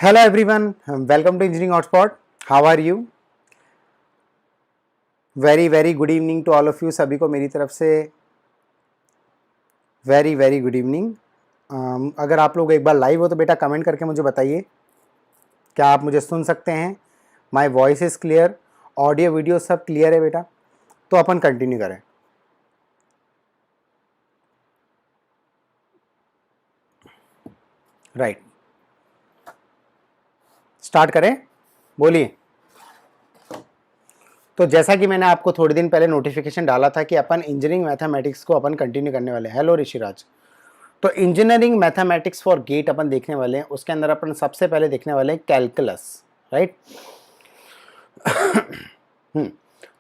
Hello everyone, welcome to Engineering Hotspot. How are you? Very good evening to all of you. सभी को मेरी तरफ से very good evening. अगर आप लोग एक बार लाइव हो तो बेटा कमेंट करके मुझे बताइए, क्या आप मुझे सुन सकते हैं? My voice is clear, audio video सब क्लियर है बेटा? तो अपन कंटिन्यू करें. राइट, स्टार्ट करें, बोलिए. तो जैसा कि मैंने आपको थोड़े दिन पहले नोटिफिकेशन डाला था कि अपन इंजीनियरिंग मैथमेटिक्स को अपन कंटिन्यू करने वाले हैं. हेलो ऋषिराज. तो इंजीनियरिंग मैथमेटिक्स फॉर गेट अपन देखने वाले हैं. उसके अंदर अपन सबसे पहले देखने वाले हैं कैलकुलस. राइट.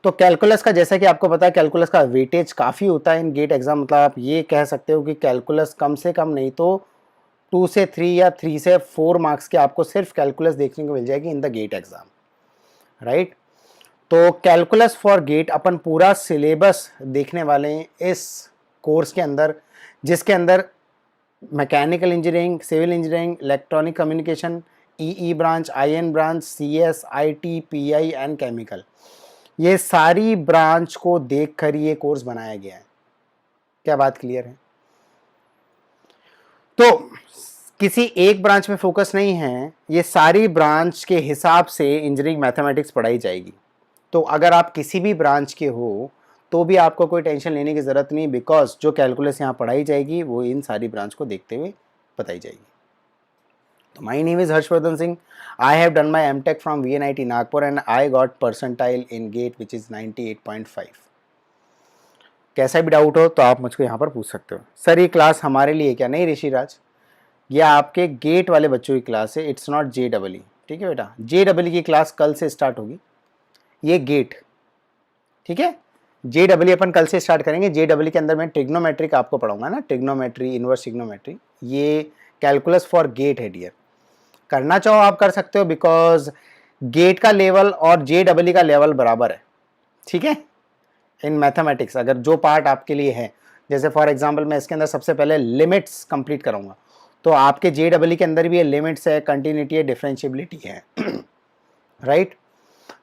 तो कैलकुलस का जैसा कि आपको पता है कैलकुलस का वेटेज काफ़ी होता है इन गेट एग्जाम. मतलब आप ये कह सकते हो कि कैलकुलस कम से कम नहीं तो 2 से 3 या 3 से 4 मार्क्स के आपको सिर्फ कैलकुलस देखने को मिल जाएगी in the GATE exam. Right. तो कैलकुलस फॉर गेट अपन पूरा सिलेबस देखने वाले हैं इस कोर्स के अंदर, जिसके अंदर mechanical engineering, civil engineering, electronic communication, EE branch, IN branch, CS, IT, PI and chemical, ये सारी ब्रांच को देखकर ये कोर्स बनाया गया है. क्या बात क्लियर है? तो किसी एक ब्रांच में फोकस नहीं है, ये सारी ब्रांच के हिसाब से इंजीनियरिंग मैथमेटिक्स पढ़ाई जाएगी. तो अगर आप किसी भी ब्रांच के हो तो भी आपको कोई टेंशन लेने की ज़रूरत नहीं, बिकॉज जो कैलकुलस यहाँ पढ़ाई जाएगी वो इन सारी ब्रांच को देखते हुए बताई जाएगी. तो my name is Harshvardhan Singh. I have done my MTech from VNIT Nagpur and I got percentile in GATE which is 98.5. कैसा भी डाउट हो तो आप मुझको यहाँ पर पूछ सकते हो. सर ये क्लास हमारे लिए क्या? नहीं ऋषिराज, ये आपके गेट वाले बच्चों की क्लास है. It's not JEE. ठीक है बेटा, JEE की क्लास कल से स्टार्ट होगी. ये गेट, ठीक है, JEE अपन कल से स्टार्ट करेंगे. JEE के अंदर मैं ट्रिग्नोमेट्रिक आपको पढ़ाऊंगा ना, ट्रिग्नोमेट्री, इनवर्स ट्रिग्नोमेट्री. ये कैलकुलस फॉर गेट है डियर. करना चाहो आप कर सकते हो, बिकॉज गेट का लेवल और JEE का लेवल बराबर है. ठीक है, इन मैथमेटिक्स अगर जो पार्ट आपके लिए है, जैसे फॉर एग्जांपल मैं इसके अंदर सबसे पहले लिमिट्स कंप्लीट कराऊंगा, तो आपके JEE के अंदर भी ये लिमिट्स है, कंटिन्यूटी है, डिफरेंशिएबिलिटी है. राइट.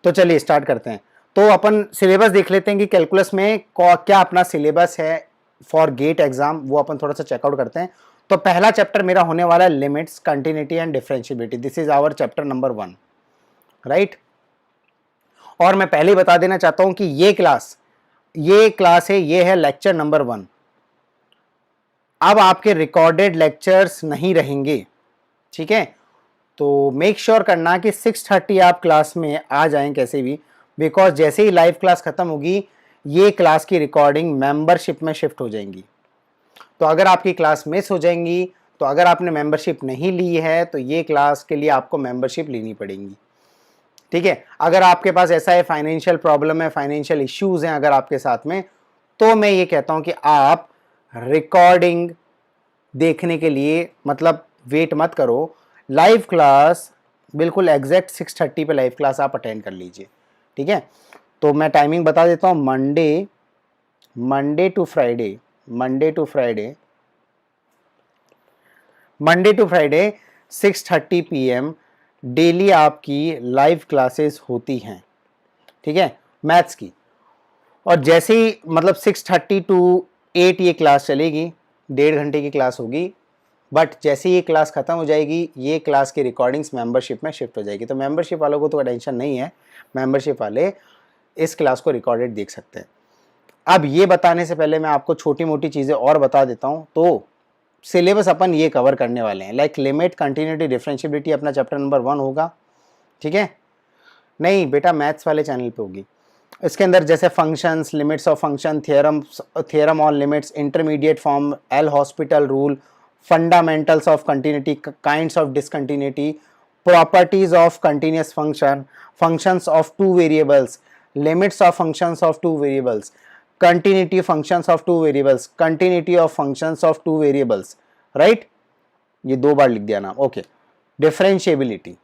तो चलिए स्टार्ट करते हैं. तो अपन सिलेबस देख लेते हैं कि कैलकुलस में क्या अपना सिलेबस है फॉर गेट एग्जाम, वो अपन थोड़ा सा चेकआउट करते हैं. तो पहला चैप्टर मेरा होने वाला है limits, continuity and differentiability. This is our chapter number 1. Right. और मैं पहले ही बता देना चाहता हूं कि ये क्लास है, ये है लेक्चर नंबर 1. अब आपके रिकॉर्डेड लेक्चर्स नहीं रहेंगे. ठीक है. तो मेक श्योर करना कि 6:30 आप क्लास में आ जाएं कैसे भी, बिकॉज जैसे ही लाइव क्लास खत्म होगी ये क्लास की रिकॉर्डिंग मेंबरशिप में शिफ्ट हो जाएंगी. तो अगर आपकी क्लास मिस हो जाएंगी, तो अगर आपने मेंबरशिप नहीं ली है तो ये क्लास के लिए आपको मेंबरशिप लेनी पड़ेगी. ठीक है. अगर आपके पास ऐसा है, फाइनेंशियल प्रॉब्लम है, फाइनेंशियल इश्यूज हैं अगर आपके साथ में, तो मैं ये कहता हूं कि आप रिकॉर्डिंग देखने के लिए मतलब वेट मत करो. लाइव क्लास बिल्कुल एग्जैक्ट 6:30 पे लाइव क्लास आप अटेंड कर लीजिए. ठीक है. तो मैं टाइमिंग बता देता हूँ. Monday to Friday 6:30 PM daily आपकी लाइव क्लासेस होती हैं. ठीक है, मैथ्स की. और जैसे ही मतलब 6:30 to 8 ये क्लास चलेगी, 1.5 घंटे की क्लास होगी. बट जैसे ये क्लास खत्म हो जाएगी, ये क्लास की रिकॉर्डिंग्स मेंबरशिप में शिफ्ट हो जाएगी. तो मेंबरशिप वालों को तो टेंशन नहीं है, मेंबरशिप वाले इस क्लास को रिकॉर्डेड देख सकते हैं. अब ये बताने से पहले मैं आपको छोटी मोटी चीज़ें और बता देता हूँ. तो सिलेबस अपन ये कवर करने वाले हैं, लाइक लिमिट, कंटिन्यूटी, डिफरेंशिएबिलिटी अपना चैप्टर नंबर 1 होगा. ठीक है. नहीं बेटा, मैथ्स वाले चैनल पे होगी. इसके अंदर जैसे functions, limits of function, theorem on limits, intermediate form, L hospital rule, fundamentals of continuity, kinds of discontinuity, properties of continuous function, functions of two variables, limits of functions of two variables, continuity functions of two variables, continuity of functions of two variables. Right. ये 2 बार लिख दिया नाम. Okay. Differentiability,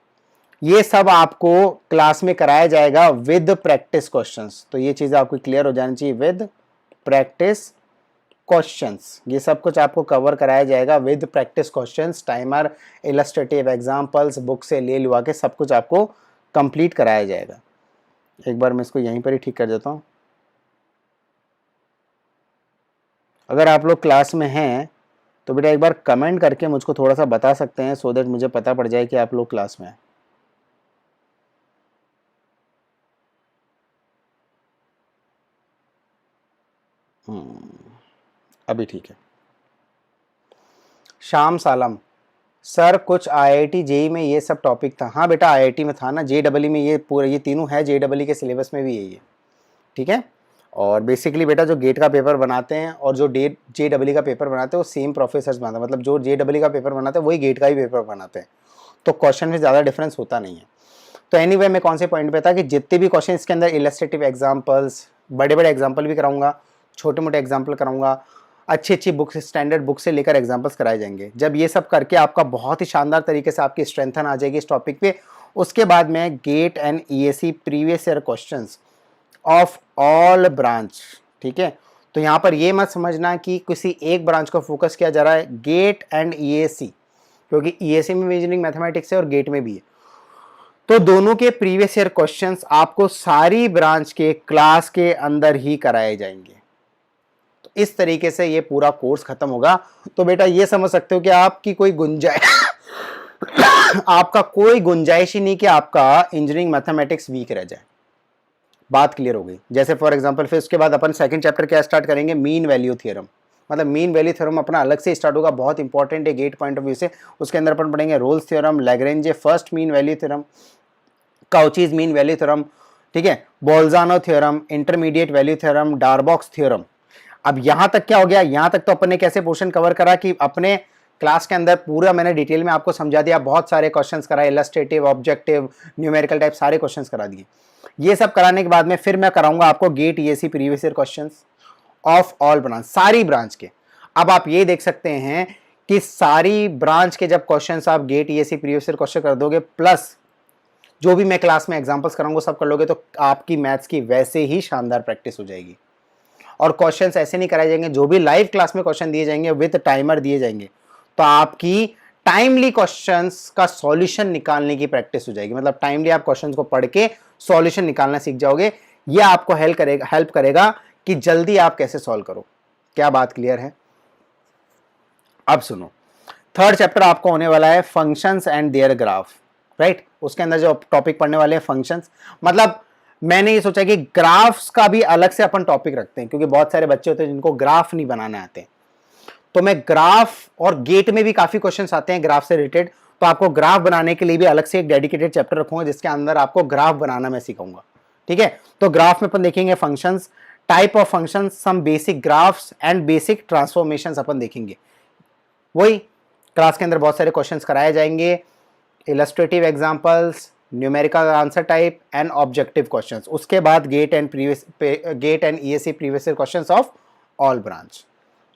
ये सब आपको class में कराया जाएगा विद प्रैक्टिस क्वेश्चंस. तो ये चीज़ आपको क्लियर हो जानी चाहिए, विद प्रैक्टिस क्वेश्चंस, ये सब कुछ आपको कवर कराया जाएगा with practice questions, timer, illustrative examples, book से ले लुआ के सब कुछ आपको कंप्लीट कराया जाएगा। एक बार मैं इसको यहीं पर ही ठीक कर देता हूँ। अगर आप लोग क्लास में हैं तो बेटा एक बार कमेंट करके मुझको थोड़ा सा बता सकते हैं, सो दैट मुझे पता पड़ जाए कि आप लोग क्लास में हैं। अभी ठीक है। शाम सालम, सर कुछ आईआईटी जेई में ये सब टॉपिक था। हाँ बेटा आईआईटी में था ना, जेईई में ये पूरे ये तीनों है, जेईई के सिलेबस में भी यही है, ठीक है। और बेसिकली बेटा जो गेट का पेपर बनाते हैं और जो जेईई का पेपर बनाते हैं वो सेम प्रोफेसर्स बनाते हैं, मतलब जो जेईई का पेपर बनाते हैं वही गेट का ही पेपर बनाते हैं, तो क्वेश्चन में ज़्यादा डिफरेंस होता नहीं है। तो एनीवे मैं कौन से पॉइंट पे था कि जितने भी क्वेश्चन इसके अंदर इलस्ट्रेटिव एग्जांपल्स, बड़े बड़े एग्जांपल भी कराऊंगा, छोटे मोटे एग्जांपल कराऊंगा, अच्छी अच्छी बुक्स, स्टैंडर्ड बुक से लेकर एग्जांपल्स कराए जाएंगे। जब ये सब करके आपका बहुत ही शानदार तरीके से आपकी स्ट्रेंथन आ जाएगी इस टॉपिक पे, उसके बाद में GATE and EAC previous year questions of all branch, ठीक है। तो यहाँ पर ये मत समझना कि किसी एक ब्रांच को फोकस किया जा रहा है, गेट एंड ईएसी, क्योंकि ईएसी में इंजीनियरिंग मैथमेटिक्स है और गेट में भी है, तो दोनों के प्रीवियस ईयर क्वेश्चंस आपको सारी ब्रांच के क्लास के अंदर ही कराए जाएंगे। तो इस तरीके से ये पूरा कोर्स खत्म होगा। तो बेटा ये समझ सकते हो कि आपकी कोई गुंजाइश आपका कोई गुंजाइश ही नहीं कि आपका इंजीनियरिंग मैथमेटिक्स वीक रह जाए। बात क्लियर हो गई। जैसे फॉर एग्जांपल फिर उसके बाद अपन सेकंड चैप्टर क्या स्टार्ट करेंगे, मीन वैल्यू थ्योरम, मतलब मीन वैल्यू थ्योरम अपना अलग से स्टार्ट होगा, बहुत इंपॉर्टेंट है गेट पॉइंट ऑफ व्यू से। उसके अंदर अपन पढ़ेंगे Rolle's theorem, Lagrange first mean value theorem, Cauchy's mean value theorem, ठीक है, Bolzano theorem, intermediate value theorem, Darboux theorem. अब यहां तक क्या हो गया, यहां तक तो अपन ने कैसे पोर्शन कवर करा कि अपने क्लास के अंदर पूरा मैंने डिटेल में आपको समझा दिया, बहुत सारे क्वेश्चंस कराए, इलस्ट्रेटिव, ऑब्जेक्टिव, न्यूमेरिकल टाइप सारे क्वेश्चंस करा दिए। ये सब कराने के बाद में फिर मैं कराऊंगा आपको GATE EAC previous year questions of all branch, सारी ब्रांच के। अब आप ये देख सकते हैं कि सारी ब्रांच के जब क्वेश्चंस आप GATE EAC previous year question कर दोगे, प्लस जो भी मैं क्लास में एग्जांपल्स कराऊंगा सब कर लोगे, तो आपकी मैथ्स की वैसे ही शानदार प्रैक्टिस हो जाएगी। और क्वेश्चंस ऐसे नहीं कराए जाएंगे, जो भी लाइव क्लास में क्वेश्चन दिए जाएंगे विद टाइमर दिए जाएंगे, तो आपकी टाइमली क्वेश्चंस का सॉल्यूशन निकालने की प्रैक्टिस हो जाएगी। मतलब टाइमली आप क्वेश्चंस को पढ़ के सॉल्यूशन निकालना सीख जाओगे। ये आपको हेल्प करेगा कि जल्दी आप कैसे सॉल्व करो। क्या बात क्लियर है? अब सुनो, थर्ड चैप्टर आपको होने वाला है functions and their graph, right. उसके अंदर जो टॉपिक पढ़ने वाले हैं फंक्शंस, मतलब मैंने ये सोचा कि ग्राफ्स का भी अलग से अपन टॉपिक रखते हैं, क्योंकि बहुत सारे बच्चे होते हैं जिनको ग्राफ नहीं बनाने आते। तो मैं ग्राफ, और गेट में भी काफी क्वेश्चंस आते हैं ग्राफ से रिलेटेड, तो आपको ग्राफ बनाने के लिए भी अलग से एक डेडिकेटेड चैप्टर रखूंगा जिसके अंदर आपको ग्राफ बनाना मैं सिखाऊंगा, ठीक है। तो ग्राफ में अपन देखेंगे functions, type of functions, some basic graphs and basic transformations अपन देखेंगे। वही क्लास के अंदर बहुत सारे क्वेश्चंस कराए जाएंगे, illustrative examples, numerical answer type and objective questions. उसके बाद GATE and ESC previous year questions of all branch,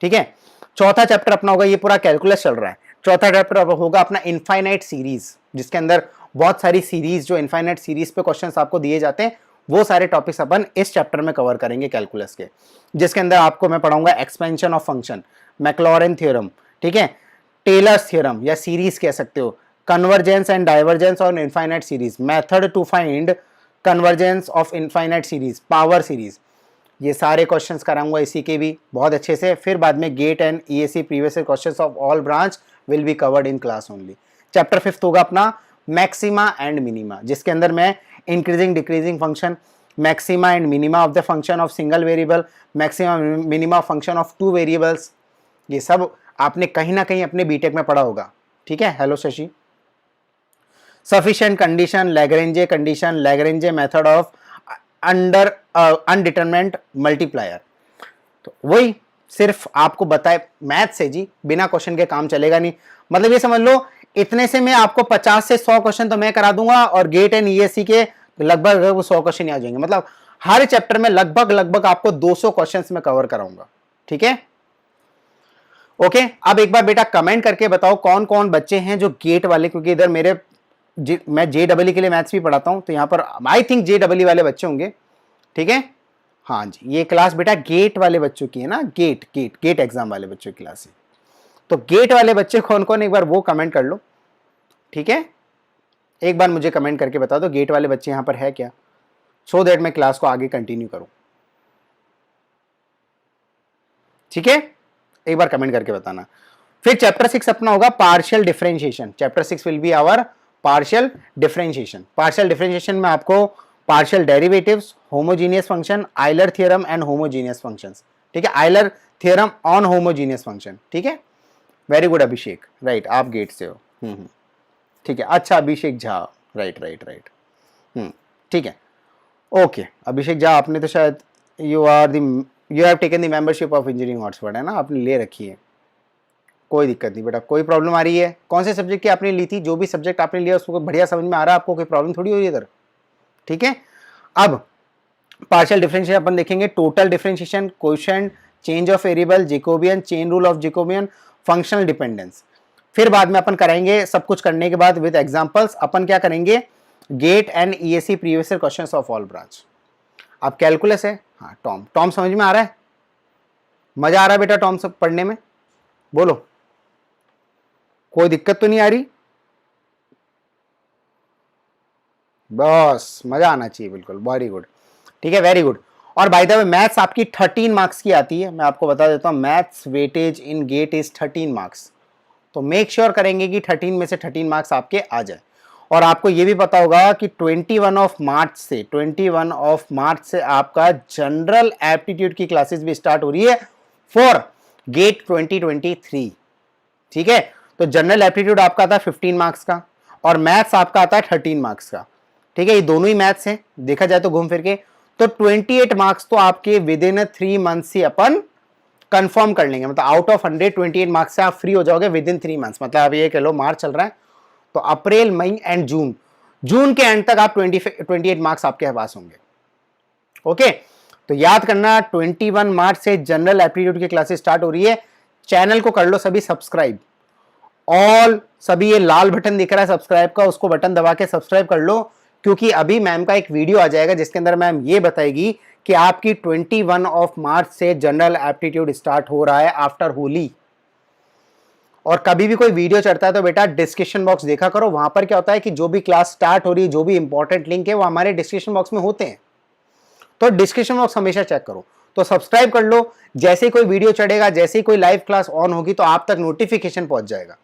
ठीक है। चौथा चैप्टर अपना होगा, ये पूरा कैलकुलस चल रहा है, चौथा चैप्टर होगा अपना इनफाइनाइट सीरीज, जिसके अंदर बहुत सारी सीरीज, जो इनफाइनाइट सीरीज पे क्वेश्चंस आपको दिए जाते हैं, वो सारे टॉपिक्स अपन इस चैप्टर में कवर करेंगे कैलकुलस के, जिसके अंदर आपको मैं पढ़ाऊंगा expansion of function, Maclaurin theorem, ठीक है, टेलर्स थ्योरम या सीरीज कह सकते हो, convergence and divergence on infinite series, method to find convergence of infinite series, power series, ये सारे क्वेश्चंस कराऊंगा इसी के भी बहुत अच्छे से। फिर बाद में GATE and ESC previous year questions of all branch will be covered in class only. Chapter fifth होगा अपना मैक्सिमा एंड मिनिमा, जिसके अंदर मैं increasing decreasing function, maxima and minima of the function of single variable, maxima minima function of two variables, ये सब आपने कहीं ना कहीं अपने बीटेक में पढ़ा होगा, ठीक है। Hello Shashi. Sufficient condition, Lagrange condition, Lagrange method of under undetermined multiplier, तो वही सिर्फ आपको बताए मैथ से जी, बिना क्वेश्चन के काम चलेगा नहीं। मतलब ये समझ लो इतने से मैं आपको 50 से 100 क्वेश्चन तो मैं करा दूंगा, और गेट एंड ईएससी के लगभग 100 क्वेश्चन आ जाएंगे। मतलब हर चैप्टर में लगभग आपको 200 क्वेश्चन में कवर कराऊंगा, ठीक है। ओके, अब एक बार बेटा कमेंट करके बताओ कौन कौन बच्चे हैं जो गेट वाले, क्योंकि इधर मैं जेईई के लिए मैथ्स भी पढ़ाता हूं, तो यहां पर आई थिंक जेईई वाले बच्चे होंगे, ठीक है। हाँ जी, ये क्लास बेटा गेट वाले बच्चों की है ना, गेट एग्जाम वाले बच्चों की क्लास है। तो गेट वाले बच्चे कौन कौन, एक बार वो कमेंट कर लो, ठीक है, एक बार मुझे कमेंट करके बता दो गेट वाले बच्चे यहां पर है क्या, सो दैट मैं क्लास को आगे कंटिन्यू करूं। ठीक है, एक बार कमेंट करके बताना। फिर चैप्टर 6 अपना होगा partial differentiation. Chapter 6 will be our partial differentiation. Partial differentiation में आपको partial derivatives, homogeneous function, Euler theorem and homogeneous functions, ठीक है, Euler theorem on homogeneous function, ठीक है। वेरी गुड अभिषेक, राइट, आप गेट से हो, ठीक है, अच्छा Abhishek Jha, right right right, ठीक है, ओके अभिषेक झा, आपने तो शायद you have taken the membership of engineering Oxford, है ना, आपने ले रखी है, कोई दिक्कत नहीं बेटा, कोई प्रॉब्लम आ रही है, कौन से सब्जेक्ट की आपने ली थी, जो भी सब्जेक्ट आपने लिया उसको बढ़िया समझ में आ रहा है आपको, कोई प्रॉब्लम थोड़ी हो रही है इधर, ठीक है। अब पार्शियल डिफरेंशिएशन अपन देखेंगे, total differentiation, coefficient, change of variable, Jacobian, chain rule of Jacobian, functional dependence. फिर बाद में अपन कराएंगे, सब कुछ करने के बाद विद एग्जांपल्स अपन क्या करेंगे, GATE and ESC previous year questions of all branch. अब कैलकुलस है, हाँ टॉम समझ में आ रहा है, मजा आ रहा है बेटा टॉम सब पढ़ने में, बोलो कोई दिक्कत तो नहीं आ रही, बस मजा आना चाहिए, बिल्कुल, वेरी गुड, ठीक है, वेरी गुड। और बाय द वे मैथ्स आपकी 13 मार्क्स की आती है, मैं आपको बता देता हूं, maths weightage in GATE is 13 marks, तो मेक श्योर करेंगे कि 13 में से 13 मार्क्स आपके आ जाए। और आपको ये भी पता होगा कि 21 ऑफ मार्च से आपका जनरल एप्टीट्यूड की क्लासेस भी स्टार्ट हो रही है फॉर गेट 2023, ठीक है। तो जनरल एप्टीट्यूड आपका आता है 15 मार्क्स का और मैथ्स आपका आता है 13 मार्क्स का, ठीक है, ये दोनों ही मैथ्स हैं देखा जाए तो घूम फिर के, तो 28 मार्क्स तो आपके with in 3 months he upon confirm कर लेंगे, मतलब आउट ऑफ 100 28 मार्क्स से आप फ्री हो जाओगे विद इन 3 मंथ्स, मतलब आप ये कह लो मार्च चल रहा है तो अप्रैल मई एंड जून के एंड तक आप 28 मार्क्स आपके पास होंगे, ओके। तो याद करना 21 मार्च से जनरल एप्टीट्यूड की क्लासेस स्टार्ट हो रही है, चैनल को कर लो सभी सब्सक्राइब, ऑल सभी ये लाल बटन दिख रहा है सब्सक्राइब का, उसको बटन दबा के सब्सक्राइब कर लो, क्योंकि अभी मैम का एक वीडियो आ जाएगा जिसके अंदर मैम ये बताएगी कि आपकी 21 ऑफ मार्च से जनरल एप्टीट्यूड स्टार्ट हो रहा है आफ्टर होली। और कभी भी कोई वीडियो चढ़ता है तो बेटा डिस्क्रिप्शन बॉक्स देखा करो, वहां पर क्या होता है कि जो भी क्लास स्टार्ट हो रही है, जो भी इंपॉर्टेंट लिंक है वो हमारे डिस्क्रिप्शन बॉक्स में होते हैं, तो डिस्क्रिप्शन बॉक्स हमेशा चेक करो, तो सब्सक्राइब कर लो, जैसे ही कोई वीडियो चढ़ेगा, जैसे ही कोई लाइव क्लास ऑन होगी तो आप तक नोटिफिकेशन पहुंच जाएगा।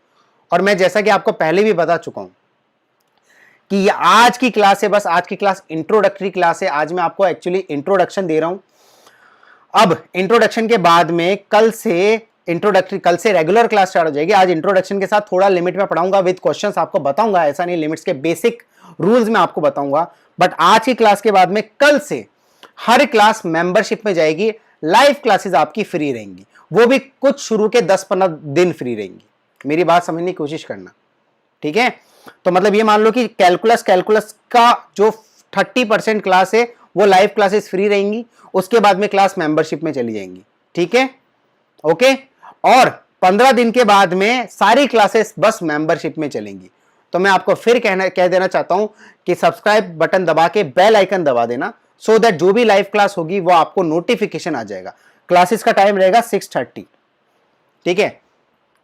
और मैं जैसा कि आपको पहले भी बता चुका हूं कि ये आज की क्लास है, बस आज की क्लास इंट्रोडक्टरी क्लास है, आज मैं आपको एक्चुअली इंट्रोडक्शन दे रहा हूं। अब इंट्रोडक्शन के बाद में कल से रेगुलर क्लास स्टार्ट हो जाएगी। आज इंट्रोडक्शन के साथ थोड़ा लिमिट में पढ़ाऊंगा, विद क्वेश्चंस आपको बताऊंगा, ऐसा नहीं, लिमिट्स के बेसिक रूल्स में आपको बताऊंगा, बट आज की क्लास के बाद में कल से हर क्लास मेंबरशिप में जाएगी, लाइव क्लासेस आपकी फ्री रहेंगी, वो भी कुछ शुरू के 10-15 दिन फ्री रहेंगी, मेरी बात समझने की कोशिश करना, ठीक है। तो मतलब ये मान लो कि कैलकुलस का जो 30% क्लास है वो लाइव क्लासेस फ्री रहेंगी, उसके बाद में क्लास मेंबरशिप में चली जाएंगी, ठीक है, ओके। और 15 दिन के बाद में सारी क्लासेस बस मेंबरशिप में चलेंगी। तो मैं आपको फिर कह देना चाहता हूं कि सब्सक्राइब बटन दबा के बेल आइकन दबा देना, सो दैट जो भी लाइव क्लास होगी वो आपको नोटिफिकेशन आ जाएगा। क्लासेस का टाइम रहेगा 6:30, ठीक है।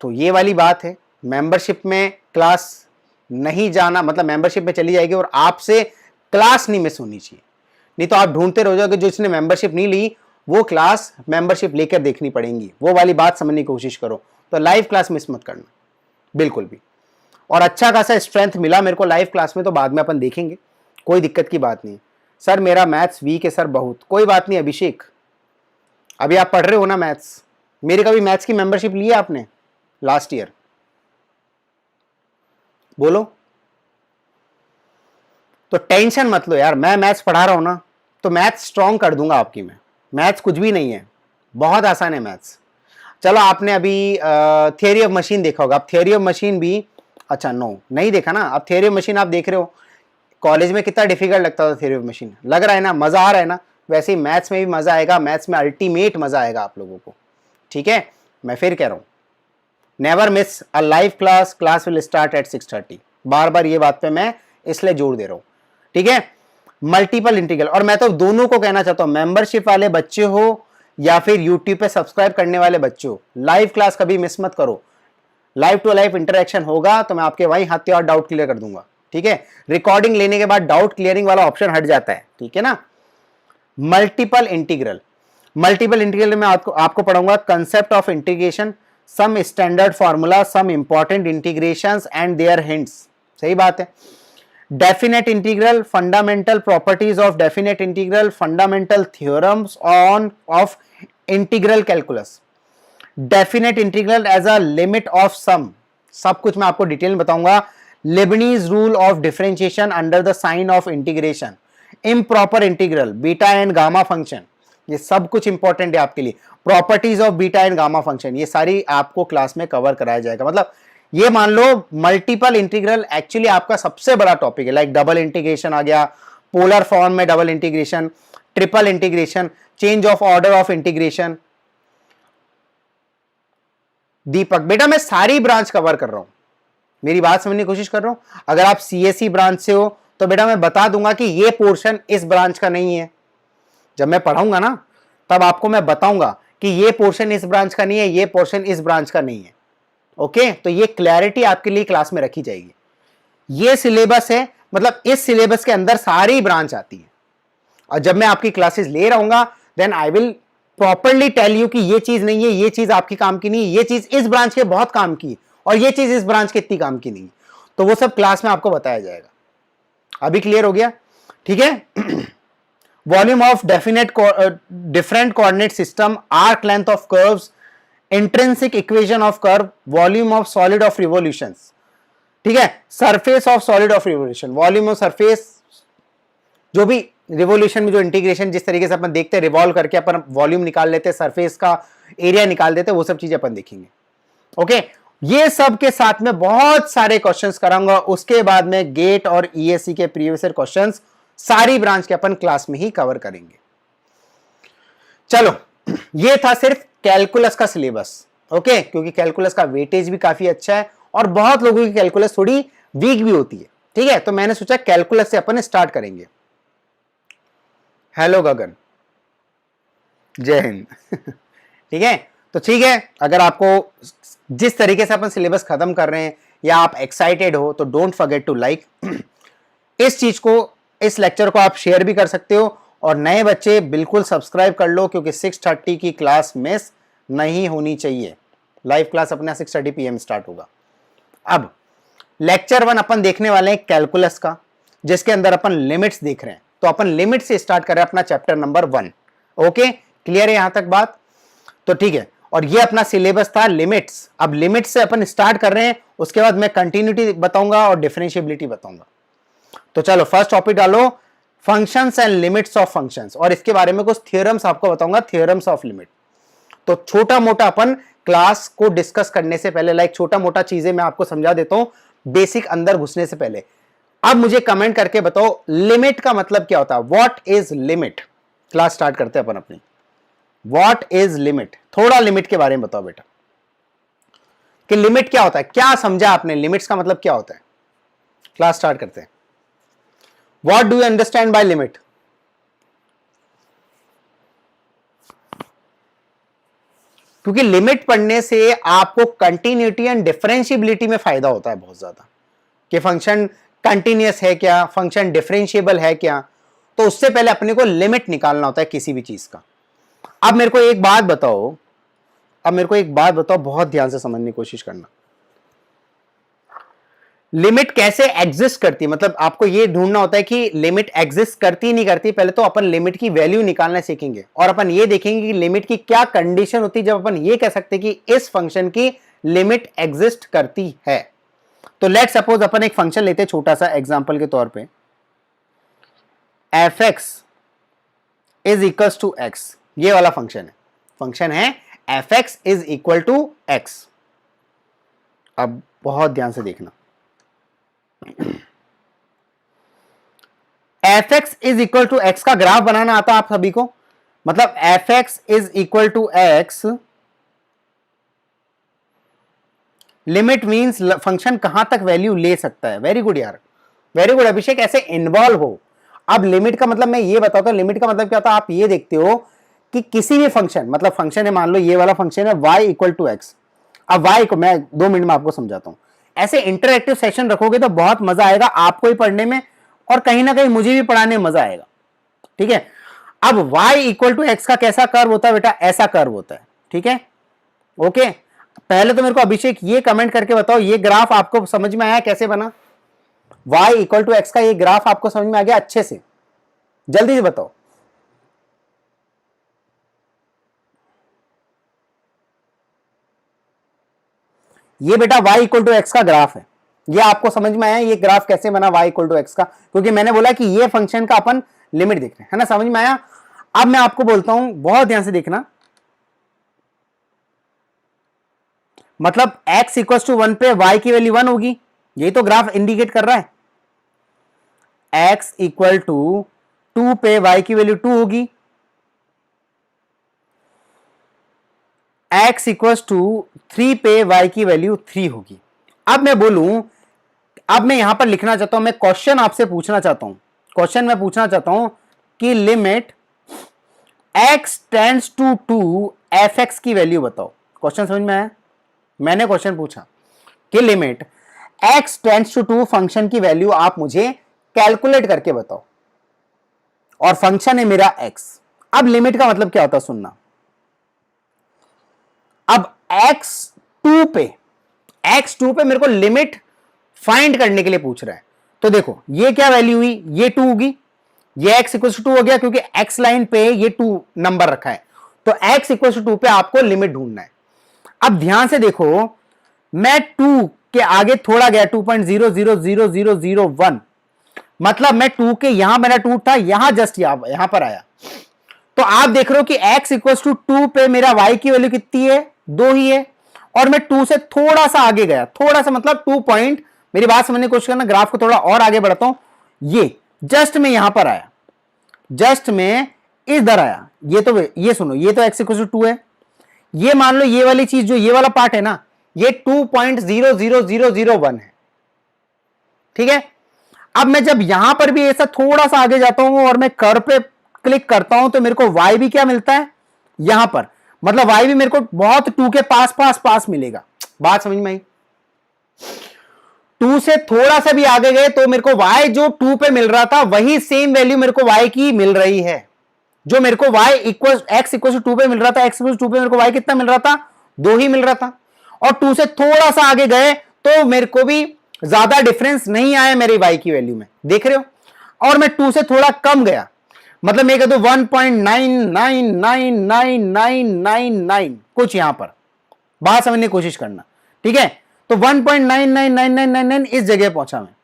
तो ये वाली बात है, मेंबरशिप में क्लास नहीं जाना मतलब मेंबरशिप में चली जाएगी और आपसे क्लास नहीं मिस होनी चाहिए, नहीं तो आप ढूंढते रह जाओगे, जो जिसने मेंबरशिप नहीं ली वो क्लास मेंबरशिप लेकर देखनी पड़ेगी, वो वाली बात समझने की कोशिश करो। तो लाइव क्लास मिस मत करना बिल्कुल भी। और अच्छा खासा स्ट्रेंथ मिला मेरे को लाइव क्लास में, तो बाद में अपन देखेंगे, कोई दिक्कत की बात नहीं। सर मेरा मैथ्स वीक है सर बहुत, कोई बात नहीं अभिषेक, अभी आप पढ़ रहे हो ना मैथ्स, मेरी कभी मैथ्स की मेंबरशिप ली है आपने लास्ट ईयर, बोलो। तो टेंशन मत लो यार, मैं मैथ्स पढ़ा रहा हूं ना, तो मैथ्स स्ट्रॉन्ग कर दूंगा आपकी मैं, मैथ्स कुछ भी नहीं है, बहुत आसान है मैथ्स। चलो आपने अभी थियरी ऑफ मशीन देखा होगा, आप थियरी ऑफ मशीन भी, अच्छा नो नहीं देखा ना, आप थियरी ऑफ मशीन आप देख रहे हो, कॉलेज में कितना डिफिकल्ट लगता था थियरी ऑफ मशीन, लग रहा है ना, मजा आ रहा है ना, वैसे ही मैथ्स में भी मजा आएगा, मैथ्स में अल्टीमेट मजा आएगा आप लोगों को, ठीक है। मैं फिर कह रहा हूं, never miss a live class will start at 6:30, बार बार ये बात पे मैं इसलिए जोर दे रहा हूं, ठीक है। Multiple integral. और मैं तो दोनों को कहना चाहता हूं, मेंबरशिप वाले बच्चे हो या फिर यूट्यूब पे सब्सक्राइब करने वाले बच्चे हो, लाइव क्लास कभी मिस मत करो। लाइव टू लाइव इंटरेक्शन होगा तो मैं आपके वहीं हाथ और डाउट क्लियर कर दूंगा, ठीक है। रिकॉर्डिंग लेने के बाद डाउट क्लियरिंग वाला ऑप्शन हट जाता है, ठीक है ना। मल्टीपल इंटीग्रल, मल्टीपल इंटीग्रल में आपको पढ़ाऊंगा concept of integration, some standard formula, some important integrations and their hints. सही बात है। Definite integral, fundamental properties of definite integral, fundamental theorems on of integral calculus, definite integral as a limit of sum, सब कुछ मैं आपको detail में बताऊंगा। Leibniz rule of differentiation under the sign of integration, improper integral, beta and gamma function, ये सब कुछ important है आपके लिए। Properties of beta and gamma function, ये सारी आपको क्लास में कवर कराया जाएगा। मतलब ये मान लो मल्टीपल इंटीग्रल एक्चुअली आपका सबसे बड़ा टॉपिक है। लाइक डबल इंटीग्रेशन आ गया, पोलर फॉर्म में double integration, triple integration, change of order of integration. Deepak बेटा मैं सारी ब्रांच कवर कर रहा हूं, मेरी बात समझने की कोशिश कर रहा हूं। अगर आप सीएससी ब्रांच से हो तो बेटा मैं बता दूंगा कि ये पोर्शन इस ब्रांच का नहीं है। जब मैं पढ़ाऊंगा ना तब आपको मैं बताऊंगा कि ये पोर्शन इस ब्रांच का नहीं है, ये पोर्शन इस ब्रांच का नहीं है। ओके, तो ये क्लैरिटी आपके लिए क्लास में रखी जाएगी। ये सिलेबस है, मतलब इस सिलेबस के अंदर सारी ब्रांच आती है। और जब मैं आपकी क्लासेस ले रहूंगा then I will properly tell you कि ये चीज नहीं है, ये चीज आपकी काम की नहीं है, ये चीज इस ब्रांच के बहुत काम की और ये चीज इस ब्रांच के इतनी काम की नहीं। तो वो सब क्लास में आपको बताया जाएगा। अभी क्लियर हो गया? ठीक है। Volume of definite different coordinate system, arc length of curves, intrinsic equation of curve, volume of solid of revolutions, ठीक है। Surface of solid of revolution, volume of surface, जो भी रिवोल्यूशन में जो इंटीग्रेशन जिस तरीके से अपन देखते हैं, रिवॉल्व करके अपन वॉल्यूम निकाल लेते हैं, सरफेस का एरिया निकाल देते हैं, वो सब चीजें अपन देखेंगे। ओके, ये सब के साथ में बहुत सारे क्वेश्चंस कराऊंगा। उसके बाद में गेट और ईएससी के प्रीवियस ईयर क्वेश्चंस सारी ब्रांच के अपन क्लास में ही कवर करेंगे। चलो, ये था सिर्फ कैलकुलस का सिलेबस। ओके, क्योंकि कैलकुलस का वेटेज भी काफी अच्छा है और बहुत लोगों की कैलकुलस थोड़ी वीक भी होती है, ठीक है। तो मैंने सोचा कैलकुलस से अपन स्टार्ट करेंगे। हेलो गगन, जय हिंद। ठीक है, तो ठीक है, अगर आपको जिस तरीके से अपन सिलेबस खत्म कर रहे हैं या आप एक्साइटेड हो तो डोंट फॉरगेट टू लाइक। इस चीज को, इस लेक्चर को आप शेयर भी कर सकते हो और नए बच्चे बिल्कुल सब्सक्राइब कर लो क्योंकि 6:30 की क्लास मिस नहीं होनी चाहिए। लाइव क्लास अपना 6:30 PM स्टार्ट होगा। अब लेक्चर 1 अपन देखने वाले हैं कैलकुलस का, जिसके अंदर अपन लिमिट्स देख रहे हैं। तो अपन लिमिट से स्टार्ट कर रहे हैं अपना चैप्टर नंबर 1। ओके, क्लियर है यहां तक बात? तो ठीक है, और ये अपना सिलेबस था लिमिट्स। अब लिमिट्स से अपन स्टार्ट कर रहे हैं, उसके बाद मैं कंटिन्यूटी बताऊंगा और डिफरेंशिएबिलिटी बताऊंगा। तो चलो फर्स्ट टॉपिक डालो, functions and limits of functions, और इसके बारे में कुछ थ्योरम्स आपको बताऊंगा, थ्योरम्स ऑफ लिमिट। तो छोटा मोटा अपन क्लास को डिस्कस करने से पहले, लाइक छोटा मोटा चीजें मैं आपको समझा देता हूं बेसिक अंदर घुसने से पहले। अब मुझे कमेंट करके बताओ लिमिट का मतलब क्या होता है, what is limit. Class start करते हैं अपन अपनी। व्हाट इज लिमिट, थोड़ा लिमिट के बारे में बताओ बेटा कि लिमिट क्या होता है, क्या समझा आपने, लिमिट्स का मतलब क्या होता है। क्लास स्टार्ट करते हैं। What do you understand by limit? क्योंकि लिमिट पढ़ने से आपको कंटिन्यूटी एंड डिफरेंशिएबिलिटी में फायदा होता है बहुत ज्यादा, कि फंक्शन कंटिन्यूअस है क्या, फंक्शन डिफरेंशिएबल है क्या। तो उससे पहले अपने को लिमिट निकालना होता है किसी भी चीज का। अब मेरे को एक बात बताओ, बहुत ध्यान से समझने की कोशिश करना। लिमिट कैसे एग्जिस्ट करती है, मतलब आपको ये ढूंढना होता है कि लिमिट एग्जिस्ट करती नहीं करती। पहले तो अपन लिमिट की वैल्यू निकालना सीखेंगे और अपन ये देखेंगे कि लिमिट की क्या कंडीशन होती है जब अपन ये कह सकते हैं कि इस फंक्शन की लिमिट एग्जिस्ट करती है। तो लेट सपोज अपन एक फंक्शन लेते हैं छोटा सा एग्जांपल के तौर पे, fx is equal to x। ये वाला फंक्शन है fx is equal to x। अब बहुत ध्यान से देखना, fx is equal to x का ग्राफ बनाना आता है आप सभी को। मतलब fx is equal to x, limit means function कहां तक वैल्यू ले सकता है। वेरी गुड यार, वेरी गुड अभिषेक, ऐसे इन्वॉल्व हो। अब लिमिट का मतलब मैं ये बताता हूं, लिमिट का मतलब क्या होता है, आप ये देखते हो कि किसी भी फंक्शन, मतलब फंक्शन है, मान लो ये वाला फंक्शन है y इक्वल टू एक्स। अब y को मैं 2 मिनट में आपको समझाता हूं। ऐसे इंटरएक्टिव सेशन रखोगे तो बहुत मजा आएगा आपको ही पढ़ने में, और कहीं ना कहीं मुझे भी पढ़ाने में मजा आएगा। ठीक है, अब y इक्वल टू एक्स का कैसा कर्व होता है बेटा, ऐसा कर्व होता है। ठीक है, ओके। पहले तो मेरे को अभिषेक ये कमेंट करके बताओ, ये ग्राफ आपको समझ में आया कैसे बना? y इक्वल टू एक्स का ये ग्राफ आपको समझ में आ गया अच्छे से? जल्दी से बताओ। ये बेटा y इक्वल टू एक्स का ग्राफ है, ये आपको समझ में आया ये ग्राफ कैसे बना y इक्वल टू एक्स का? क्योंकि मैंने बोला कि ये फंक्शन का अपन लिमिट देख रहे हैं, है ना, समझ में आया? अब मैं आपको बोलता हूं, बहुत ध्यान से देखना, मतलब x इक्वल टू 1 पे y की वैल्यू 1 होगी, यही तो ग्राफ इंडिकेट कर रहा है। x इक्वल टू 2 पे y की वैल्यू 2 होगी, x इक्वल टू 3 पे y की वैल्यू 3 होगी। अब मैं बोलूं, अब मैं यहां पर लिखना चाहता हूं, मैं क्वेश्चन आपसे पूछना चाहता हूं, क्वेश्चन मैं पूछना चाहता हूं कि limit x tends to 2 fx की वैल्यू बताओ। क्वेश्चन समझ में आया? मैंने क्वेश्चन पूछा कि limit x tends to 2 function की वैल्यू आप मुझे कैलकुलेट करके बताओ, और फंक्शन है मेरा x। अब लिमिट का मतलब क्या होता है सुनना, अब x2 पे मेरे को लिमिट फाइंड करने के लिए पूछ रहा है। तो देखो ये क्या वैल्यू हुई, ये 2 होगी, ये x इक्वल टू 2 हो गया क्योंकि x लाइन पे ये 2 नंबर रखा है, तो x इक्वल टू 2 पे आपको लिमिट ढूंढना है। अब ध्यान से देखो, मैं 2 के आगे थोड़ा गया, 2.0000001, मतलब मैं 2 के यहां मेरा 2 था, यहां जस्ट यहां पर आया। तो आप देख रहे हो कि x इक्वल टू 2 पे मेरा y की वैल्यू कितनी है, 2 ही है, और मैं 2 से थोड़ा सा आगे गया, थोड़ा सा मतलब 2 पॉइंट, मेरी बात समझने की कोशिश करना, ग्राफ को थोड़ा और आगे बढ़ाता हूं, ये जस्ट में यहां पर आया, जस्ट में इधर आया, ये तो ये सुनो, ये तो x इक्वल टू 2 है, ये मान लो ये वाली चीज जो ये वाला पार्ट है ना, ये 2.00001 है। ठीक है, अब मैं जब यहां पर भी ऐसा थोड़ा सा आगे जाता हूं और मैं कर्व पे क्लिक करता हूं, तो मेरे को y भी क्या मिलता है यहां पर, मतलब y भी मेरे को बहुत 2 के पास मिलेगा। बात समझ में आई? 2 से थोड़ा सा भी आगे गए तो मेरे को y जो 2 पे मिल रहा था वही सेम वैल्यू मेरे को y की मिल रही है, जो मेरे को y equal x equal to 2 पे मिल रहा था, x इक्वल टू 2 पे मेरे को y कितना मिल रहा था, 2 ही मिल रहा था। और 2 से थोड़ा सा आगे गए तो मेरे को भी ज्यादा डिफरेंस नहीं आया मेरी y की वैल्यू में, देख रहे हो? और मैं 2 से थोड़ा कम गया, मतलब मैं कहता हूं 1.99999999 कुछ यहां पर, बात समझने की कोशिश करना। ठीक है, तो 1.999999 इस जगह पहुंचा मैं।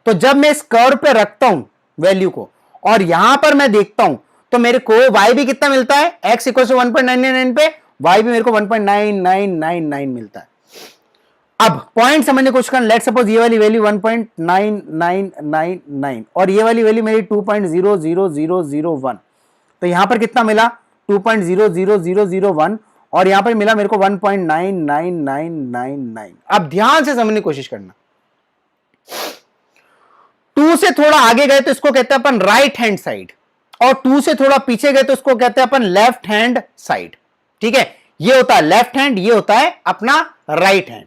तो जब मैं इस कर्व पे रखता हूं वैल्यू को और यहां पर मैं देखता हूं, तो मेरे को y भी कितना मिलता है, x इक्वल टू 1.999 पे y भी मेरे को 1.9999 मिलता है। अब पॉइंट समझने की कोशिश करना, लेट्स सपोज ये वाली वैल्यू 1.9999 और ये वाली वैल्यू मेरी 2.00001, तो यहां पर कितना मिला 2.00001 और यहां पर मिला मेरे को 1.99999। अब ध्यान से समझने की कोशिश करना, 2 से थोड़ा आगे गए तो इसको कहते हैं अपन राइट हैंड साइड, और 2 से थोड़ा पीछे गए तो इसको कहते हैं अपन लेफ्ट हैंड साइड। ठीक है, ये होता है लेफ्ट हैंड, ये होता है अपना राइट हैंड।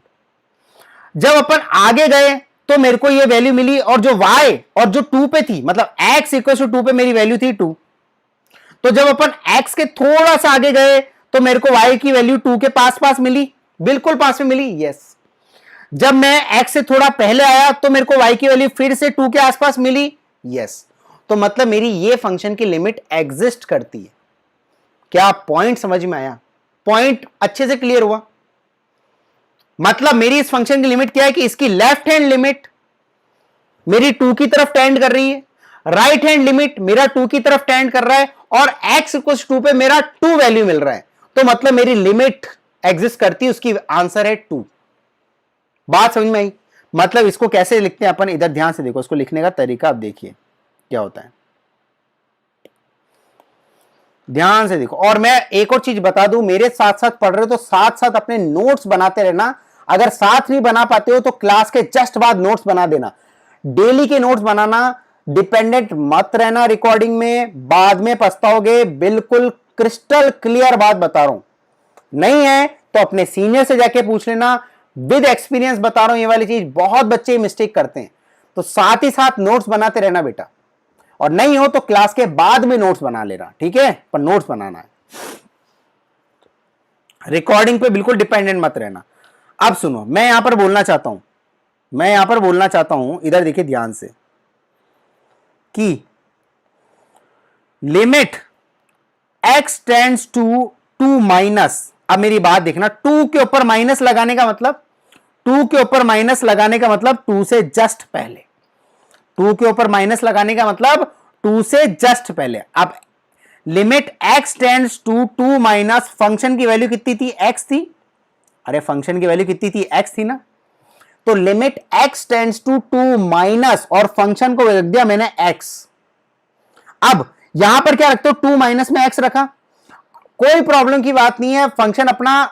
जब अपन आगे गए तो मेरे को ये वैल्यू मिली, और जो y और जो 2 पे थी, मतलब x इक्वल टू 2 पे मेरी वैल्यू थी 2, तो जब अपन x के थोड़ा सा आगे गए तो मेरे को y की वैल्यू 2 के पास मिली, बिल्कुल पास में मिली, यस। जब मैं x से थोड़ा पहले आया तो मेरे को y की वैल्यू फिर से 2 के आसपास मिली, यस। तो मतलब मेरी ये फंक्शन की लिमिट एग्जिस्ट करती है। क्या पॉइंट समझ में आया? पॉइंट अच्छे से क्लियर हुआ? मतलब मेरी इस फंक्शन की लिमिट क्या है कि इसकी लेफ्ट हैंड लिमिट मेरी 2 की तरफ टेंड कर रही है, राइट हैंड लिमिट मेरा 2 की तरफ टेंड कर रहा है, और x इक्वल 2 पे मेरा 2 वैल्यू मिल रहा है, तो मतलब मेरी लिमिट एग्जिस्ट करती है, उसकी आंसर है 2। बात समझ में आई? मतलब इसको कैसे लिखते हैं अपन, इधर ध्यान से देखो, इसको लिखने का तरीका आप देखिए क्या होता है, ध्यान से देखो। और मैं एक और चीज बता दूं, मेरे साथ साथ पढ़ रहे हो तो साथ साथ अपने नोट्स बनाते रहना। अगर साथ नहीं बना पाते हो तो क्लास के जस्ट बाद नोट्स बना देना। डेली के नोट्स बनाना, डिपेंडेंट मत रहना रिकॉर्डिंग में, बाद में पछताओगे। बिल्कुल क्रिस्टल क्लियर बात बता रहा हूं। नहीं है तो अपने सीनियर से जाके पूछ लेना, विद एक्सपीरियंस बता रहा हूं। ये वाली चीज बहुत बच्चे मिस्टेक करते हैं, तो साथ ही साथ नोट्स बनाते रहना बेटा, और नहीं हो तो क्लास के बाद में नोट्स बना लेना, ठीक है, पर नोट्स बनाना है। रिकॉर्डिंग पे बिल्कुल डिपेंडेंट मत रहना। अब सुनो, मैं यहां पर बोलना चाहता हूं, इधर देखिए ध्यान से, कि limit x tends to 2 minus, अब मेरी बात देखना, 2 के ऊपर माइनस लगाने का मतलब, 2 के ऊपर माइनस लगाने का मतलब 2 से जस्ट पहले, 2 के ऊपर माइनस लगाने का मतलब 2 से जस्ट पहले। अब limit x tends to 2 minus, function की वैल्यू कितनी थी? x थी। अरे फंक्शन की वैल्यू कितनी थी? x थी ना। तो limit x tends to 2 minus, और फंक्शन को रख दिया मैंने x। अब यहां पर क्या रखते हो? 2 माइनस में x रखा, कोई प्रॉब्लम की बात नहीं है। फंक्शन अपना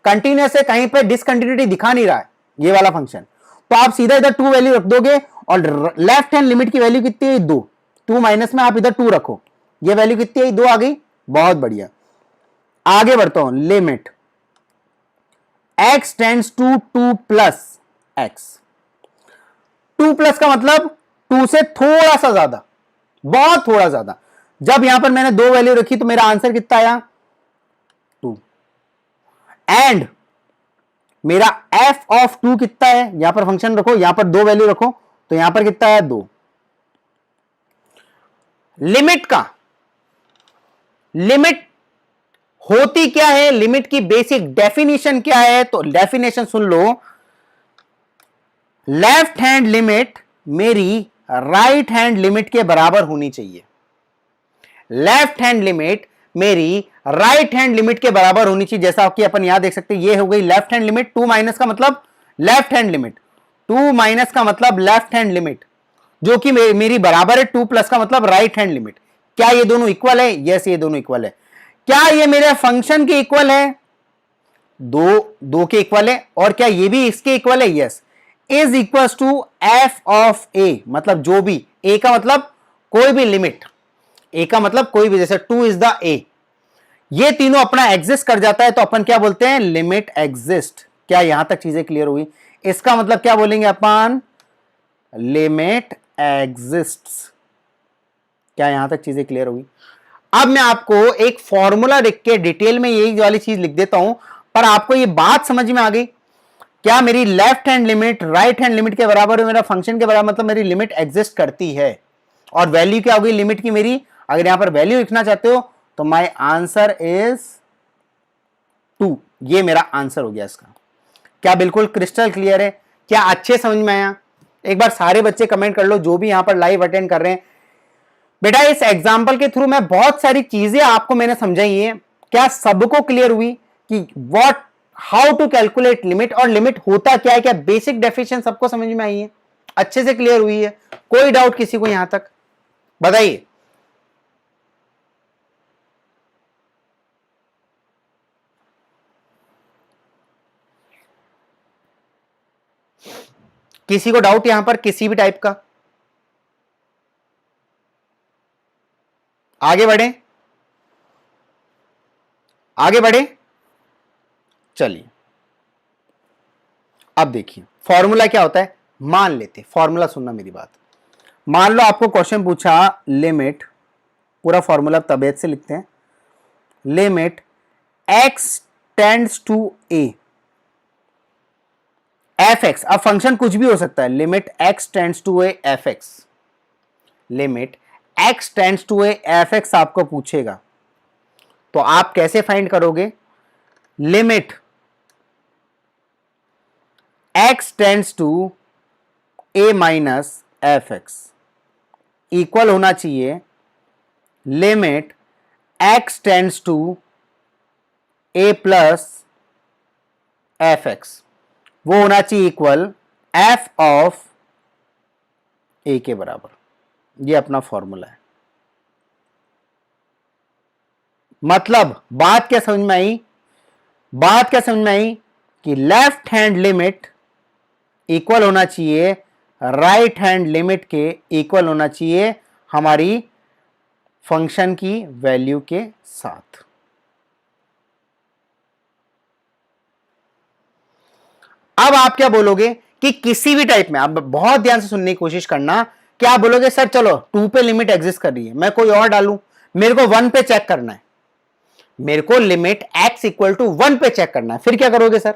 कंटिन्यूअस है, कहीं पे डिसकंटिन्यूटी दिखा नहीं रहा है ये वाला फंक्शन, तो आप सीधा इधर 2 वैल्यू रख दोगे, और लेफ्ट हैंड लिमिट की वैल्यू कितनी है? 2। 2 माइनस में आप इधर 2 रखो, ये वैल्यू कितनी है? 2 आ गई। बहुत बढ़िया, आगे बढ़ता हूं। Limit x tends to 2 plus x, 2 plus का मतलब 2 से थोड़ा सा ज्यादा, बहुत थोड़ा ज्यादा। जब यहां पर मैंने 2 वैल्यू रखी तो मेरा आंसर कितना आया? 2। एंड मेरा f ऑफ 2 कितना है? यहां पर फंक्शन रखो, यहां पर 2 वैल्यू रखो, तो यहां पर कितना है? 2। लिमिट का, लिमिट होती क्या है? लिमिट की बेसिक डेफिनेशन क्या है? तो डेफिनेशन सुन लो, लेफ्ट हैंड लिमिट मेरी राइट हैंड लिमिट के बराबर होनी चाहिए। लेफ्ट हैंड लिमिट मेरी राइट हैंड लिमिट के बराबर होनी चाहिए। जैसा कि अपन यहां देख सकते हैं, ये हो गई लेफ्ट हैंड लिमिट। 2 माइनस का मतलब लेफ्ट हैंड लिमिट, 2 माइनस का मतलब लेफ्ट हैंड लिमिट, जो कि मेरी बराबर है 2 प्लस का मतलब राइट हैंड लिमिट। क्या ये दोनों इक्वल है? यस, ये दोनों इक्वल है। क्या ये मेरे फंक्शन के इक्वल है? 2 के इक्वल है। और क्या ये भी इसके इक्वल है? Yes. Is equal to F of A, मतलब जो भी, ए का मतलब कोई भी लिमिट, ए का मतलब कोई भी, जैसे 2 इज द ए, ये तीनों अपना एग्जिस्ट कर जाता है तो अपन क्या बोलते हैं? Limit exist. क्या यहां तक चीजें क्लियर हुई? इसका मतलब क्या बोलेंगे अपन? Limit exists. क्या यहां तक चीजें क्लियर हुई? अब मैं आपको एक फॉर्मूला लिख के डिटेल में यही वाली चीज लिख देता हूं, पर आपको ये बात समझ में आ गई? क्या मेरी left hand limit right hand limit के बराबर है, मेरा फंक्शन के बराबर, मतलब मेरी लिमिट एग्जिस्ट करती है। और वैल्यू क्या होगी लिमिट की मेरी? अगर यहां पर वैल्यू लिखना चाहते हो तो माय आंसर इज 2। ये मेरा आंसर हो गया इसका। क्या बिल्कुल क्रिस्टल क्लियर है? क्या अच्छे समझ में आया? एक बार सारे बच्चे कमेंट कर लो जो भी यहां पर लाइव अटेंड कर रहे हैं। बेटा इस एग्जाम्पल के थ्रू मैं बहुत सारी चीजें आपको मैंने समझाई है। क्या सबको क्लियर हुई कि what, how to calculate limit, और लिमिट होता क्या है? क्या बेसिक डेफिनेशन सबको समझ में आई है? अच्छे से क्लियर हुई है? कोई डाउट किसी को यहां तक? बताइए। किसी को डाउट यहां पर किसी भी टाइप का? आगे बढ़े, आगे बढ़े, चलिए। अब देखिए फॉर्मूला क्या होता है। मान लेते, फॉर्मूला सुनना मेरी बात। मान लो आपको क्वेश्चन पूछा, लिमिट, पूरा फॉर्मूला तबीयत से लिखते हैं, limit x tends to a f x. अब फंक्शन कुछ भी हो सकता है। Limit x tends to a f x, limit x tends to a f x आपको पूछेगा तो आप कैसे फाइंड करोगे? Limit x tends to a minus f x equal होना चाहिए limit x tends to a plus f x. वो होना चाहिए इक्वल f ऑफ a के बराबर। ये अपना फॉर्मूला है। मतलब बात क्या समझ में आई? बात क्या समझ में आई कि लेफ्ट हैंड लिमिट इक्वल होना चाहिए राइट हैंड लिमिट के इक्वल होना चाहिए हमारी फंक्शन की वैल्यू के साथ। अब आप क्या बोलोगे कि किसी भी टाइप में, आप बहुत ध्यान से सुनने की कोशिश करना, क्या बोलोगे सर चलो 2 पे लिमिट एग्जिस्ट कर रही है, मैं कोई और डालूं, मेरे को 1 पे चेक करना है, मेरे को लिमिट x इक्वल टू 1 पे चेक करना है, फिर क्या करोगे सर?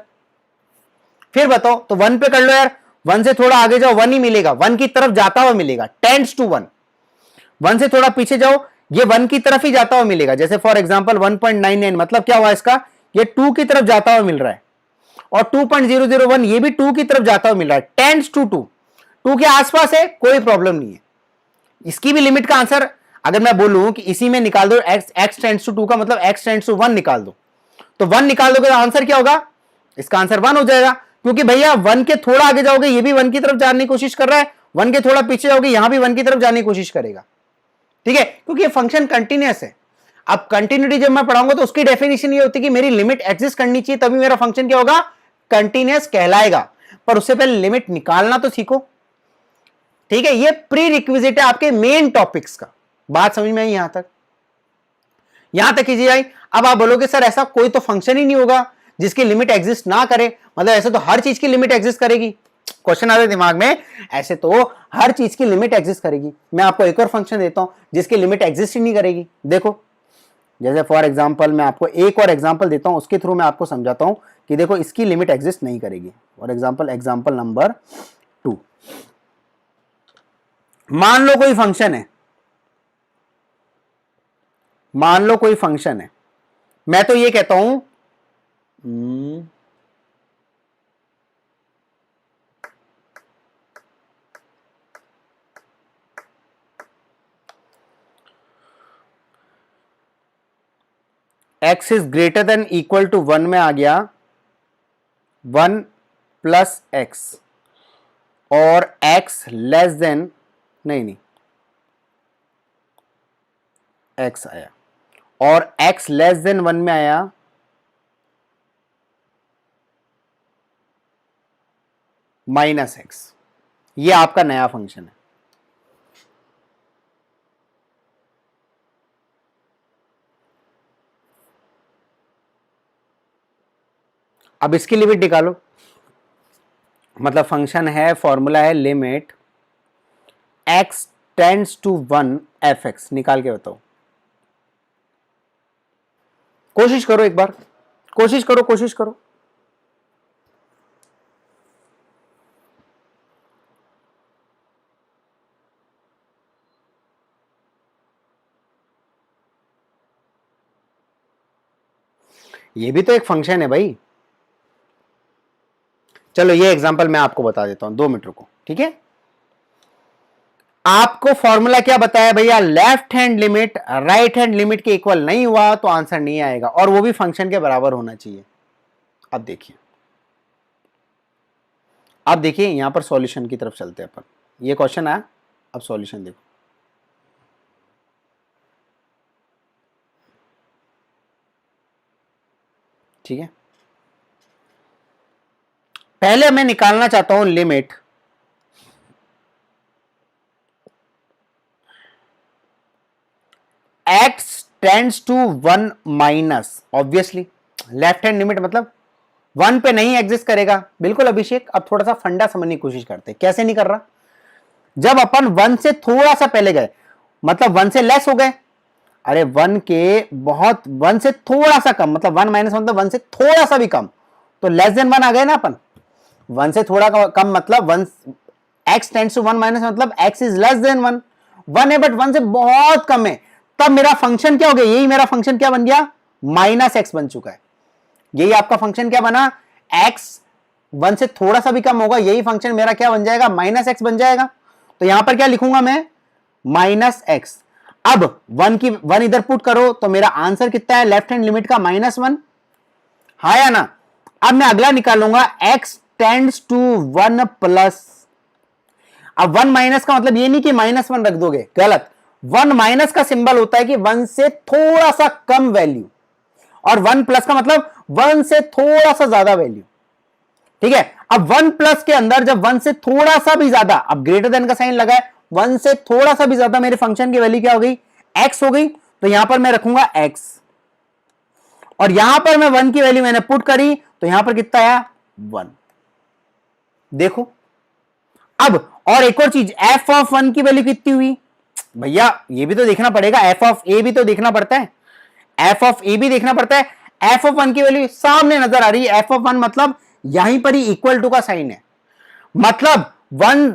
फिर बताओ, तो 1 पे कर लो यार, 1 से थोड़ा आगे जाओ 1 ही मिलेगा, 1 की तरफ जाता हुआ मिलेगा, टेंड्स टू 1। 1 से थोड़ा पीछे जाओ, ये 1 की तरफ ही जाता हुआ मिलेगा, जैसे फॉर एग्जांपल 1.99, मतलब क्या हुआ इसका, ये 2 की तरफ जाता हुआ मिल रहा है, और 2.001 ये भी 2 की तरफ जाता हुआ मिल रहा है, टेंड्स टू 2, 2 के आसपास है, कोई प्रॉब्लम नहीं है। इसकी भी लिमिट का आंसर अगर मैं बोलूं कि इसी में निकाल दो, x टेंड्स टू 2 का मतलब x टेंड्स टू 1 निकाल दो, तो 1 निकाल दोगे तो आंसर क्या होगा? इसका आंसर 1 हो जाएगा, क्योंकि भैया 1 के थोड़ा आगे जाओगे ये भी 1 की तरफ जाने की कोशिश कर रहा है, 1 के थोड़ा पीछे जाओगे यहां भी 1 की तरफ जाने की कोशिश करेगा, ठीक है, क्योंकि ये फंक्शन कंटिन्यूअस है। अब कंटिन्यूटी जब मैं पढ़ाऊंगा तो उसकी डेफिनेशन ये होती है कि मेरी लिमिट एग्जिस्ट करनी चाहिए, तभी मेरा फंक्शन क्या होगा, कंटिन्यूअस कहलाएगा। पर उससे पहले लिमिट निकालना तो सीखो, ठीक है, ये प्री रिक्विजिट है आपके मेन टॉपिक्स का। बात समझ में आई? यहां तक कीजिए आई। अब आप बोलोगे सर ऐसा कोई तो फंक्शन ही नहीं होगा जिसकी लिमिट एग्जिस्ट ना करे, मतलब ऐसे तो हर चीज की लिमिट एग्जिस्ट करेगी। क्वेश्चन आ रहा है दिमाग में, ऐसे तो हर चीज की लिमिट एग्जिस्ट करेगी। मैं आपको एक और फंक्शन देता हूं जिसकी लिमिट एग्जिस्ट ही नहीं करेगी। देखो, जैसे फॉर एग्जांपल मैं आपको एक और एग्जांपल देता हूं, उसके थ्रू मैं आपको समझाता हूं कि देखो इसकी लिमिट एग्जिस्ट नहीं करेगी। फॉर एग्जांपल नंबर 2, मान लो कोई फंक्शन है, मान लो कोई फंक्शन है, मैं तो ये कहता हूं x is greater than equal to 1 में आ गया 1 प्लस एक्स, और x लेस देन, नहीं x आया, और x लेस देन 1 में आया माइनस एक्स। ये आपका नया फंक्शन है। अब इसकी लिमिट निकालो, मतलब फंक्शन है, फॉर्मूला है limit x tends to 1 fx, निकाल के बताओ। कोशिश करो एक बार, कोशिश करो। ये भी तो एक फंक्शन है भाई। चलो ये एग्जांपल मैं आपको बता देता हूं, 2 मिनट रुको, ठीक है। आपको फॉर्मूला क्या बताया भैया, left hand limit right hand limit के इक्वल नहीं हुआ तो आंसर नहीं आएगा, और वो भी फंक्शन के बराबर होना चाहिए। अब देखिए यहां पर सॉल्यूशन की तरफ चलते हैं अपन। ये क्वेश्चन आया, अब सॉल्यूशन देखो। ठीक है, पहले मैं निकालना चाहता हूं limit x tends to 1 minus, obviously left hand limit मतलब 1 पे नहीं एग्जिस्ट करेगा। बिल्कुल अभिषेक, अब थोड़ा सा फंडा समझने की कोशिश करते हैं, कैसे नहीं कर रहा। जब अपन 1 से थोड़ा सा पहले गए, मतलब 1 से लेस हो गए, अरे 1 के बहुत 1 से थोड़ा सा कम, मतलब 1 माइनस मतलब 1 से थोड़ा सा भी कम, तो लेस देन 1 आ गए ना अपन। 1 से थोड़ा कम मतलब 1, x टेंड्स टू 1 माइनस मतलब x इज लेस देन 1। 1 है बट 1 से बहुत कम है, तब मेरा फंक्शन क्या हो गया, यही मेरा फंक्शन क्या बन गया, माइनस एक्स बन चुका है। यही आपका फंक्शन क्या बना, x 1 से थोड़ा सा भी कम होगा, यही फंक्शन मेरा क्या बन जाएगा, माइनस एक्स बन जाएगा। तो यहां पर क्या लिखूंगा मैं, माइनस एक्स। अब 1 इधर पुट करो तो मेरा आंसर कितना है लेफ्ट हैंड लिमिट का, -1, हाँ या ना। अब मैं अगला निकालूंगा x टेंड्स टू 1 प्लस। अब 1 माइनस का मतलब ये नहीं कि -1 रख दोगे, गलत। 1 माइनस का सिंबल होता है कि 1 से थोड़ा सा कम वैल्यू, और 1 प्लस का मतलब 1 से थोड़ा सा ज्यादा वैल्यू। ठीक है। अब 1 प्लस के अंदर जब 1 से थोड़ा सा भी ज्यादा, अब ग्रेटर देन का साइन लगा है, 1 से थोड़ा सा भी ज्यादा मेरे फंक्शन की वैल्यू क्या हो गई, x हो गई, तो यहां पर मैं रखूंगा x, और यहां पर मैं 1 की वैल्यू मैंने पुट करी, तो यहां पर कितना आया, 1। देखो अब, और एक और चीज, f ऑफ 1 की वैल्यू कितनी हुई भैया, ये भी तो देखना पड़ेगा, f ऑफ a भी तो देखना पड़ता है, f ऑफ a भी देखना पड़ता है। f ऑफ 1 की वैल्यू सामने नजर आ रही है, f ऑफ 1 मतलब यहीं पर ही इक्वल टू का साइन है, मतलब 1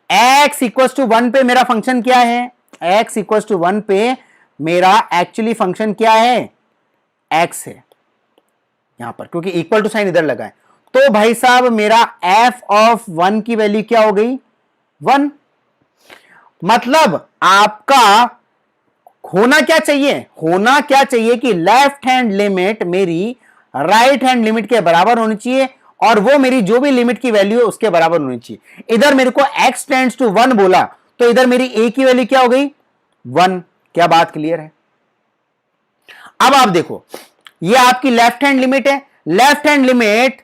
x इक्वल टू 1 पे मेरा फंक्शन क्या है, x इक्वल टू 1 पे मेरा एक्चुअली फंक्शन क्या है, x है यहां पर, क्योंकि इक्वल टू साइन इधर लगा है। तो भाई साहब मेरा f ऑफ 1 की वैल्यू क्या हो गई, 1। मतलब आपका होना क्या चाहिए, होना क्या चाहिए कि लेफ्ट हैंड लिमिट मेरी राइट हैंड लिमिट के बराबर होनी चाहिए, और वो मेरी जो भी लिमिट की वैल्यू है उसके बराबर होनी चाहिए। इधर मेरे को x टेंड्स टू 1 बोला, तो इधर मेरी a की वैल्यू क्या हो गई, 1। क्या बात क्लियर है। अब आप देखो, ये आपकी लेफ्ट हैंड लिमिट है, लेफ्ट हैंड लिमिट,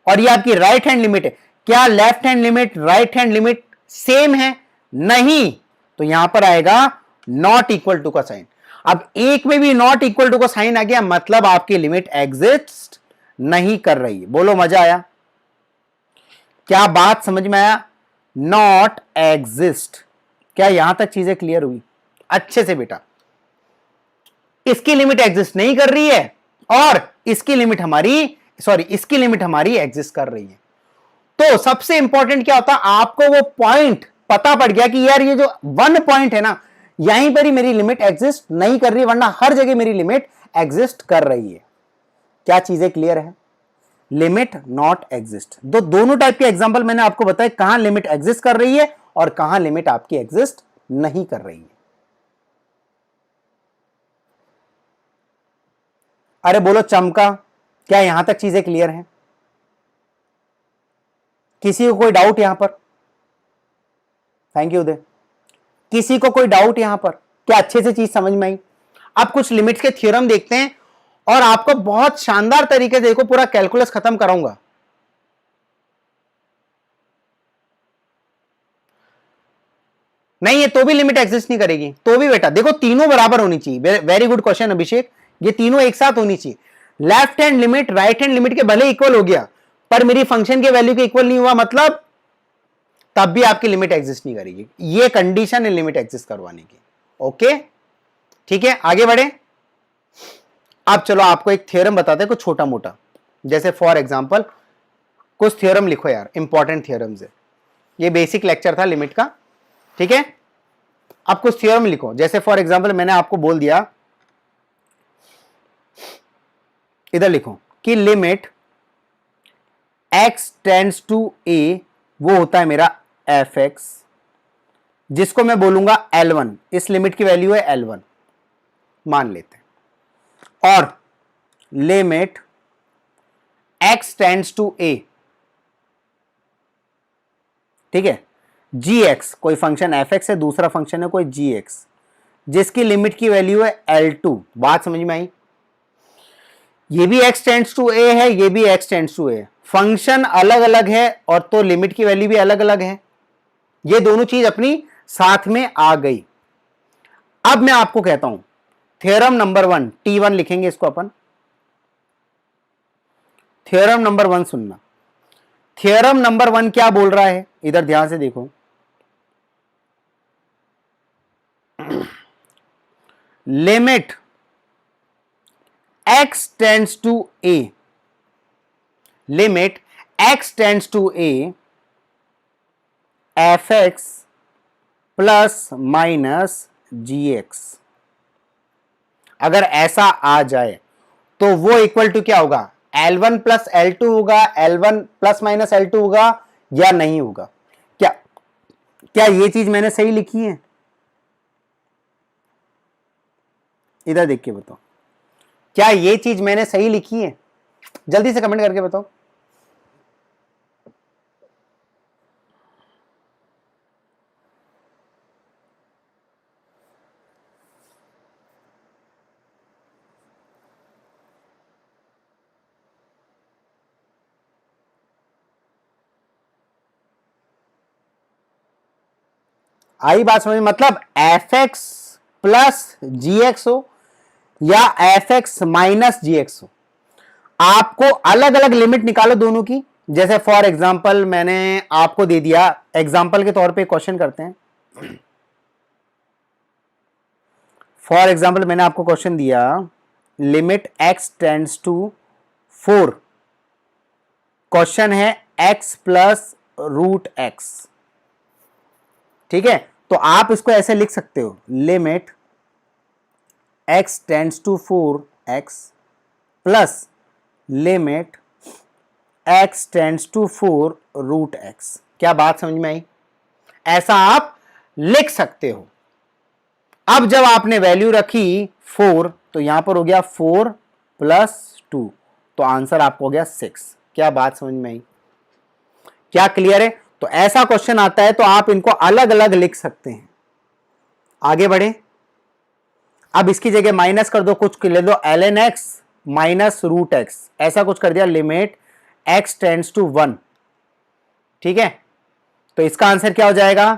और ये आपकी राइट हैंड लिमिट है। क्या left hand limit right hand limit same है, नहीं, तो यहां पर आएगा नॉट इक्वल टू का साइन। अब एक में भी नॉट इक्वल टू का साइन आ गया, मतलब आपकी लिमिट एग्जिस्ट नहीं कर रही है। बोलो मजा आया, क्या बात समझ में आया, नॉट एग्जिस्ट। क्या यहां तक चीजें क्लियर हुई अच्छे से बेटा, इसकी लिमिट एग्जिस्ट नहीं कर रही है, और इसकी लिमिट हमारी, सॉरी इसकी लिमिट हमारी एग्जिस्ट कर रही है। तो सबसे इंपॉर्टेंट क्या होता, आपको वो पॉइंट पता पड़ गया कि यार ये जो 1 पॉइंट है ना, यहीं पर ही मेरी लिमिट एग्जिस्ट नहीं कर रही, वरना हर जगह मेरी लिमिट एग्जिस्ट कर रही है। क्या चीजें क्लियर है, लिमिट नॉट एग्जिस्ट। दोनों टाइप के एग्जांपल मैंने आपको बताया, कहां लिमिट एग्जिस्ट कर रही है और कहां लिमिट आपकी एग्जिस्ट नहीं कर रही है। अरे बोलो चमका, क्या यहां तक चीजें क्लियर हैं, किसी को कोई डाउट यहां पर, थैंक यू उदय, किसी को कोई डाउट यहां पर, क्या अच्छे से चीज समझ में आई। अब कुछ लिमिट्स के थ्योरम देखते हैं, और आपको बहुत शानदार तरीके से देखो पूरा कैलकुलस खत्म कराऊंगा। नहीं है तो भी लिमिट एग्जिस्ट नहीं करेगी, तो भी बेटा देखो तीनों बराबर होनी चाहिए। वेरी गुड क्वेश्चन अभिषेक, ये तीनों एक साथ होनी चाहिए। Left hand limit right hand limit के भले इक्वल हो गया, पर मेरी फंक्शन के वैल्यू के इक्वल नहीं हुआ, मतलब तब भी आपकी लिमिट एग्जिस्ट नहीं करेगी। ये कंडीशन है लिमिट एग्जिस्ट करवाने की। ओके ठीक है, आगे बढ़े। अब चलो आपको एक थ्योरम बताते हैं कुछ छोटा मोटा, जैसे फॉर एग्जांपल कुछ थ्योरम लिखो यार, इंपॉर्टेंट थ्योरम्स है, ये बेसिक लेक्चर था लिमिट का, ठीक है। अब कुछ थ्योरम लिखो, जैसे फॉर एग्जांपल मैंने आपको बोल दिया, इधर लिखो कि limit x tends to a, वो होता है मेरा fx, जिसको मैं बोलूंगा L1, इस लिमिट की वैल्यू है L1 मान लेते हैं, और limit x tends to a, ठीक है, gx, कोई फंक्शन fx है, दूसरा फंक्शन है कोई gx, जिसकी लिमिट की वैल्यू है L2। बात समझ में आई, ये भी x टेंड्स टू a है, ये भी x टेंड्स टू a है, फंक्शन अलग अलग है और तो लिमिट की वैल्यू भी अलग अलग है, ये दोनों चीज अपनी साथ में आ गई। अब मैं आपको कहता हूं थ्योरम नंबर 1, T1 लिखेंगे इसको अपन, थ्योरम नंबर 1 सुनना। थ्योरम नंबर 1 क्या बोल रहा है, इधर ध्यान से देखो, limit x tends to a, limit x tends to a fx plus minus gx, अगर ऐसा आ जाए तो वो इक्वल टू क्या होगा, L1 प्लस L2 होगा, L1 प्लस माइनस L2 होगा या नहीं होगा। क्या क्या ये चीज मैंने सही लिखी है, इधर देख के बताओ, क्या ये चीज मैंने सही लिखी है, जल्दी से कमेंट करके बताओ। आई बात समझ में? मतलब एफ एक्स प्लस जी एक्स हो या एफ एक्स माइनस जी एक्स हो, आपको अलग अलग लिमिट निकालो दोनों की। जैसे फॉर एग्जाम्पल मैंने आपको दे दिया, एग्जाम्पल के तौर पे क्वेश्चन करते हैं। फॉर एग्जाम्पल मैंने आपको क्वेश्चन दिया, limit x tends to 4, question है x प्लस रूट एक्स। ठीक है, तो आप इसको ऐसे लिख सकते हो, limit x tends to 4x plus limit x tends to 4 root x. क्या बात समझ में आई? ऐसा आप लिख सकते हो। अब जब आपने वैल्यू रखी 4, तो यहां पर हो गया 4 प्लस 2, तो आंसर आपको हो गया 6। क्या बात समझ में आई? क्या क्लियर है? तो ऐसा क्वेश्चन आता है तो आप इनको अलग अलग लिख सकते हैं। आगे बढ़े, अब इसकी जगह माइनस कर दो, कुछ ले दो ln x minus root x, ऐसा कुछ कर दिया, लिमिट x टेंड्स टू 1। ठीक है, तो इसका आंसर क्या हो जाएगा?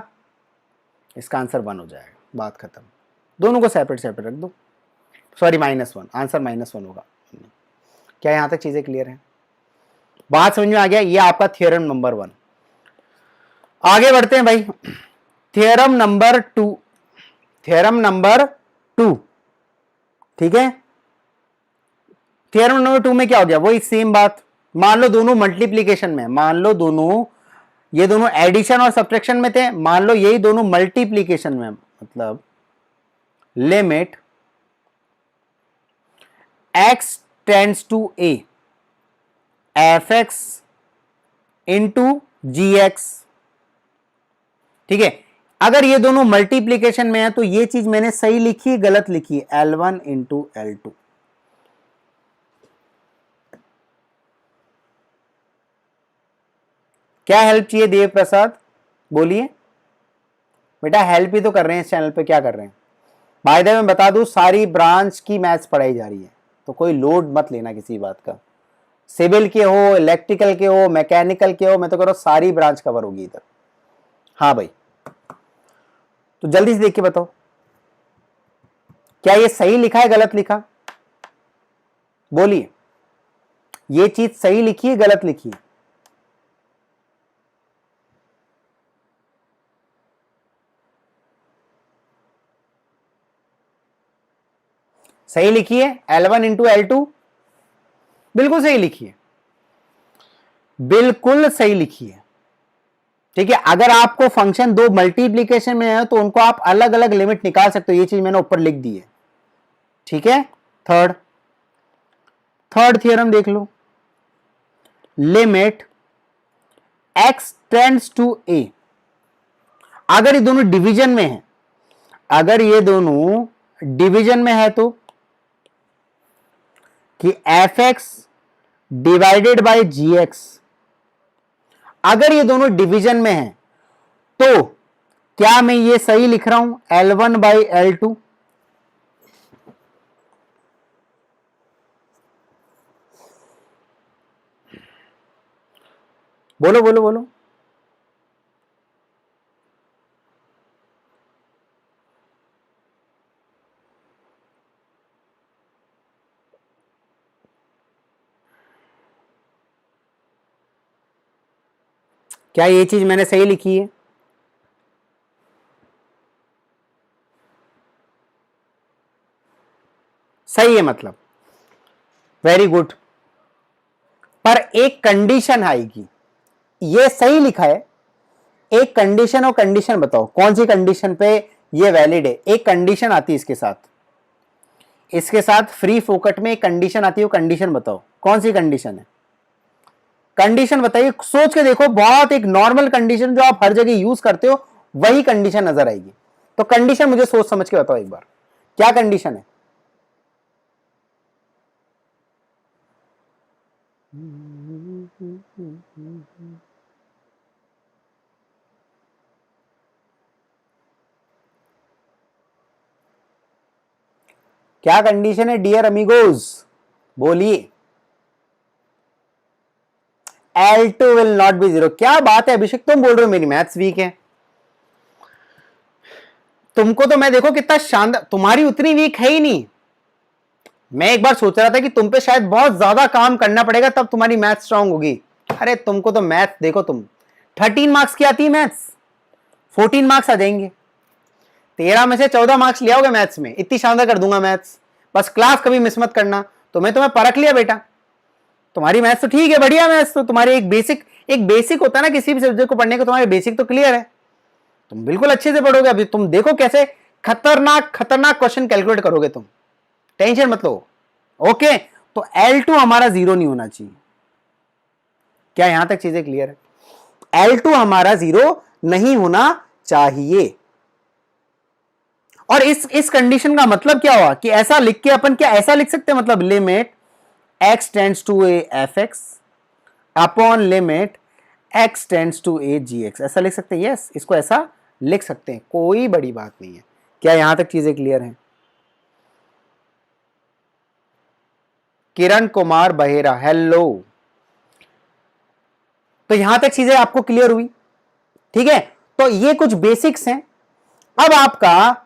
इसका आंसर 1 हो जाएगा, बात खत्म। दोनों को सेपरेट सेपरेट रख दो, सॉरी -1, आंसर -1 होगा। क्या यहां तक चीजें क्लियर हैं? बात समझ में आ गया? ये आपका थ्योरम नंबर 1। आगे बढ़ते हैं भाई, थ्योरम नंबर 2। थ्योरम नंबर 2, ठीक है, थ्योरम नंबर 2 में क्या हो गया? वही सेम बात। मान लो दोनों मल्टीप्लीकेशन में, मान लो दोनों, ये दोनों एडिशन और सब्ट्रैक्शन में थे, मान लो यही दोनों मल्टीप्लीकेशन में, मतलब limit x tends to a f x into g x. ठीक है, अगर ये दोनों मल्टीप्लीकेशन में है तो ये चीज मैंने सही लिखी गलत लिखी? L1 into L2। क्या हेल्प चाहिए देव प्रसाद? बोलिए बेटा, हेल्प ही तो कर रहे हैं इस चैनल पे, क्या कर रहे हैं? बाय द वे मैं बता दूं, सारी ब्रांच की मैथ्स पढ़ाई जा रही है, तो कोई लोड मत लेना किसी बात का। सिविल के हो, इलेक्ट्रिकल के हो, मैकेनिकल के हो, मैं तो कह रहा हूं सारी ब्रांच कवर होगी इधर। हाँ भाई, तो जल्दी से देख के बताओ, क्या ये सही लिखा है गलत लिखा? बोलिए, ये चीज सही लिखी है गलत लिखी है? सही लिखी है, L1 इंटू L2, बिल्कुल सही लिखी है, बिल्कुल सही लिखी है। ठीक है, अगर आपको फंक्शन दो मल्टीप्लीकेशन में है तो उनको आप अलग अलग लिमिट निकाल सकते हो, ये चीज मैंने ऊपर लिख दी है। ठीक है, थर्ड थ्योरम देख लो, limit x tends to a। अगर ये दोनों डिवीजन में है, अगर ये दोनों डिवीजन में है तो कि f x divided by g x, अगर ये दोनों डिवीजन में है तो क्या मैं ये सही लिख रहा हूं? L1 by L2। बोलो बोलो बोलो, क्या ये चीज मैंने सही लिखी है? सही है, मतलब वेरी गुड। पर एक कंडीशन आएगी, ये सही लिखा है, एक कंडीशन, और कंडीशन बताओ कौन सी कंडीशन पे ये वैलिड है? एक कंडीशन आती है इसके साथ, इसके साथ फ्री फोकट में एक कंडीशन आती है, वो कंडीशन बताओ कौन सी कंडीशन है? कंडीशन बताइए, सोच के देखो, बहुत एक नॉर्मल कंडीशन जो आप हर जगह यूज करते हो, वही कंडीशन नजर आएगी। तो कंडीशन मुझे सोच समझ के बताओ एक बार, क्या कंडीशन है? क्या कंडीशन है डियर अमीगोज? बोलिए। L2 will not be 0। क्या बात है अभिषेक, तुम बोल रहे हो मेरी मैथ्स वीक है? तुमको तो मैं देखो कितना शानदार, तुम्हारी उतनी वीक है ही नहीं। मैं एक बार सोच रहा था कि तुम पे शायद बहुत ज्यादा काम करना पड़ेगा तब तुम्हारी मैथ स्ट्रांग होगी। अरे तुमको तो मैथ देखो, तुम 13 मार्क्स की आती है मैथ्स, 14 मार्क्स आ जाएंगे, 13 में से 14 मार्क्स ले आओगे मैथ्स में, इतनी शानदार कर दूंगा मैथ्स। बस क्लास कभी मिस मत करना। तो मैं तुम्हें परख लिया बेटा, तुम्हारी मैथ्स तो ठीक है, बढ़िया मैथ्स तो तुम्हारे एक बेसिक होता है ना किसी भी सब्जेक्ट को पढ़ने का, तुम्हारे बेसिक तो क्लियर है, तुम बिल्कुल अच्छे से पढ़ोगे। अभी तुम देखो कैसे खतरनाक खतरनाक क्वेश्चन कैलकुलेट करोगे तुम, टेंशन मत लो। ओके, तो L2 हमारा 0 नहीं होना चाहिए। क्या यहां तक चीजें क्लियर है? L2 हमारा 0 नहीं होना चाहिए। और इस कंडीशन का मतलब क्या हुआ कि ऐसा लिख के अपन क्या ऐसा लिख सकते हैं, मतलब limit x tends to a fx upon limit x tends to a gx, ऐसा लिख सकते हैं। यस, इसको ऐसा लिख सकते हैं, कोई बड़ी बात नहीं है। क्या यहां तक चीजें क्लियर हैं? किरण कुमार बहेरा, हेलो। तो यहां तक चीजें आपको क्लियर हुई, ठीक है। तो ये कुछ बेसिक्स हैं। अब आपका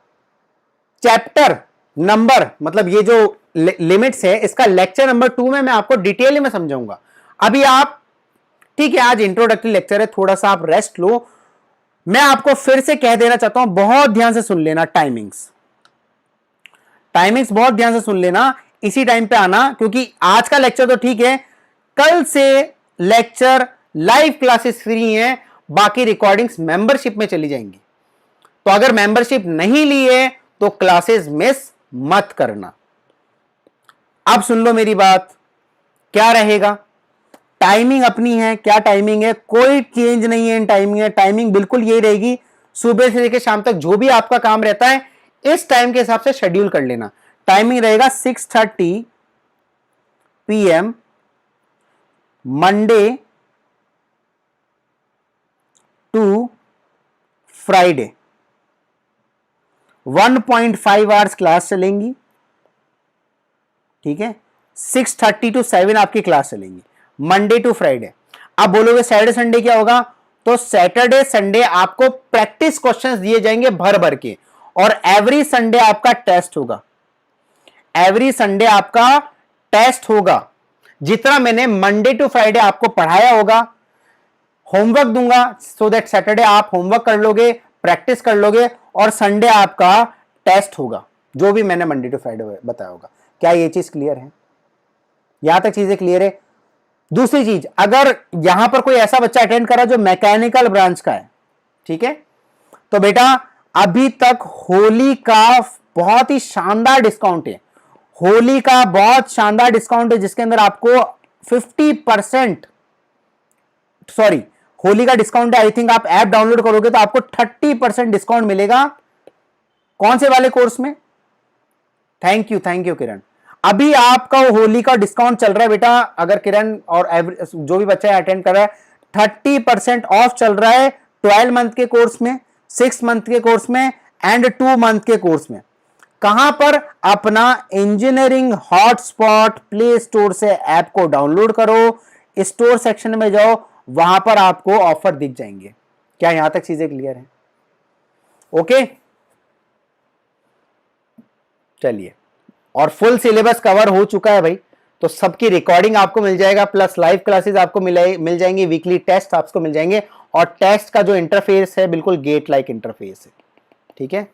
चैप्टर नंबर, मतलब ये जो लिमिट्स है, इसका लेक्चर नंबर 2 में मैं आपको डिटेल में समझाऊंगा। अभी आप, ठीक है, आज इंट्रोडक्टरी लेक्चर है, थोड़ा सा आप रेस्ट लो। मैं आपको फिर से कह देना चाहता हूं, बहुत ध्यान से सुन लेना। टाइमिंग्स बहुत ध्यान से सुन लेना, इसी टाइम पे आना, क्योंकि आज का लेक्चर तो ठीक है, कल से लेक्चर लाइव क्लासेस फ्री हैं, बाकी रिकॉर्डिंग्स मेंबरशिप में चली जाएंगी। तो अगर मेंबरशिप नहीं ली है तो क्लासेस मिस मत करना। अब सुन लो मेरी बात, क्या रहेगा? टाइमिंग अपनी है, क्या टाइमिंग है? कोई चेंज नहीं है इन टाइमिंग है, टाइमिंग बिल्कुल यही रहेगी। सुबह से लेकर शाम तक जो भी आपका काम रहता है, इस टाइम के हिसाब से शेड्यूल कर लेना। टाइमिंग रहेगा 6:30 PM Monday to Friday, 1.5 hours class चलेंगी, ठीक है। 6:30 to 7 आपकी क्लास चलेंगी, मंडे टू फ्राइडे। अब बोलोगे सैटरडे संडे क्या होगा? तो सैटरडे संडे आपको प्रैक्टिस क्वेश्चंस दिए जाएंगे भर भर के, और एवरी संडे आपका टेस्ट होगा। एवरी संडे आपका टेस्ट होगा। जितना मैंने मंडे टू फ्राइडे आपको पढ़ाया होगा, होमवर्क दूंगा, सो दैट सैटरडे आप होमवर्क कर लोगे, प्रैक्टिस कर लोगे, और संडे आपका टेस्ट होगा, जो भी मैंने मंडे टू फ्राइडे बताया होगा। क्या ये चीज क्लियर है? यहां तक चीजें क्लियर है? दूसरी चीज, अगर यहां पर कोई ऐसा बच्चा अटेंड करा जो मैकेनिकल ब्रांच का है, ठीक है, तो बेटा अभी तक होली का बहुत ही शानदार डिस्काउंट है। होली का बहुत शानदार डिस्काउंट है, जिसके अंदर आपको 50%, सॉरी, होली का डिस्काउंट है। आई थिंक आप ऐप डाउनलोड करोगे तो आपको 30% डिस्काउंट मिलेगा। कौन से वाले कोर्स में? थैंक यू किरण। अभी आपका होली का डिस्काउंट चल रहा है बेटा, अगर किरण और जो भी बच्चा अटेंड कर रहा है, 30% ऑफ चल रहा है 12 मंथ के कोर्स में, 6 मंथ के कोर्स में एंड 2 मंथ के कोर्स में। कहां पर? अपना इंजीनियरिंग हॉटस्पॉट प्ले स्टोर से ऐप को डाउनलोड करो, स्टोर सेक्शन में जाओ, वहां पर आपको ऑफर दिख जाएंगे। क्या यहां तक चीजें क्लियर हैं? ओके, चलिए, और फुल सिलेबस कवर हो चुका है भाई, तो सबकी रिकॉर्डिंग आपको मिल जाएगा, प्लस लाइव क्लासेस आपको मिल जाएंगी, वीकली टेस्ट आपको मिल जाएंगे, और टेस्ट का जो इंटरफेस है बिल्कुल गेट लाइक इंटरफेस है, ठीक है।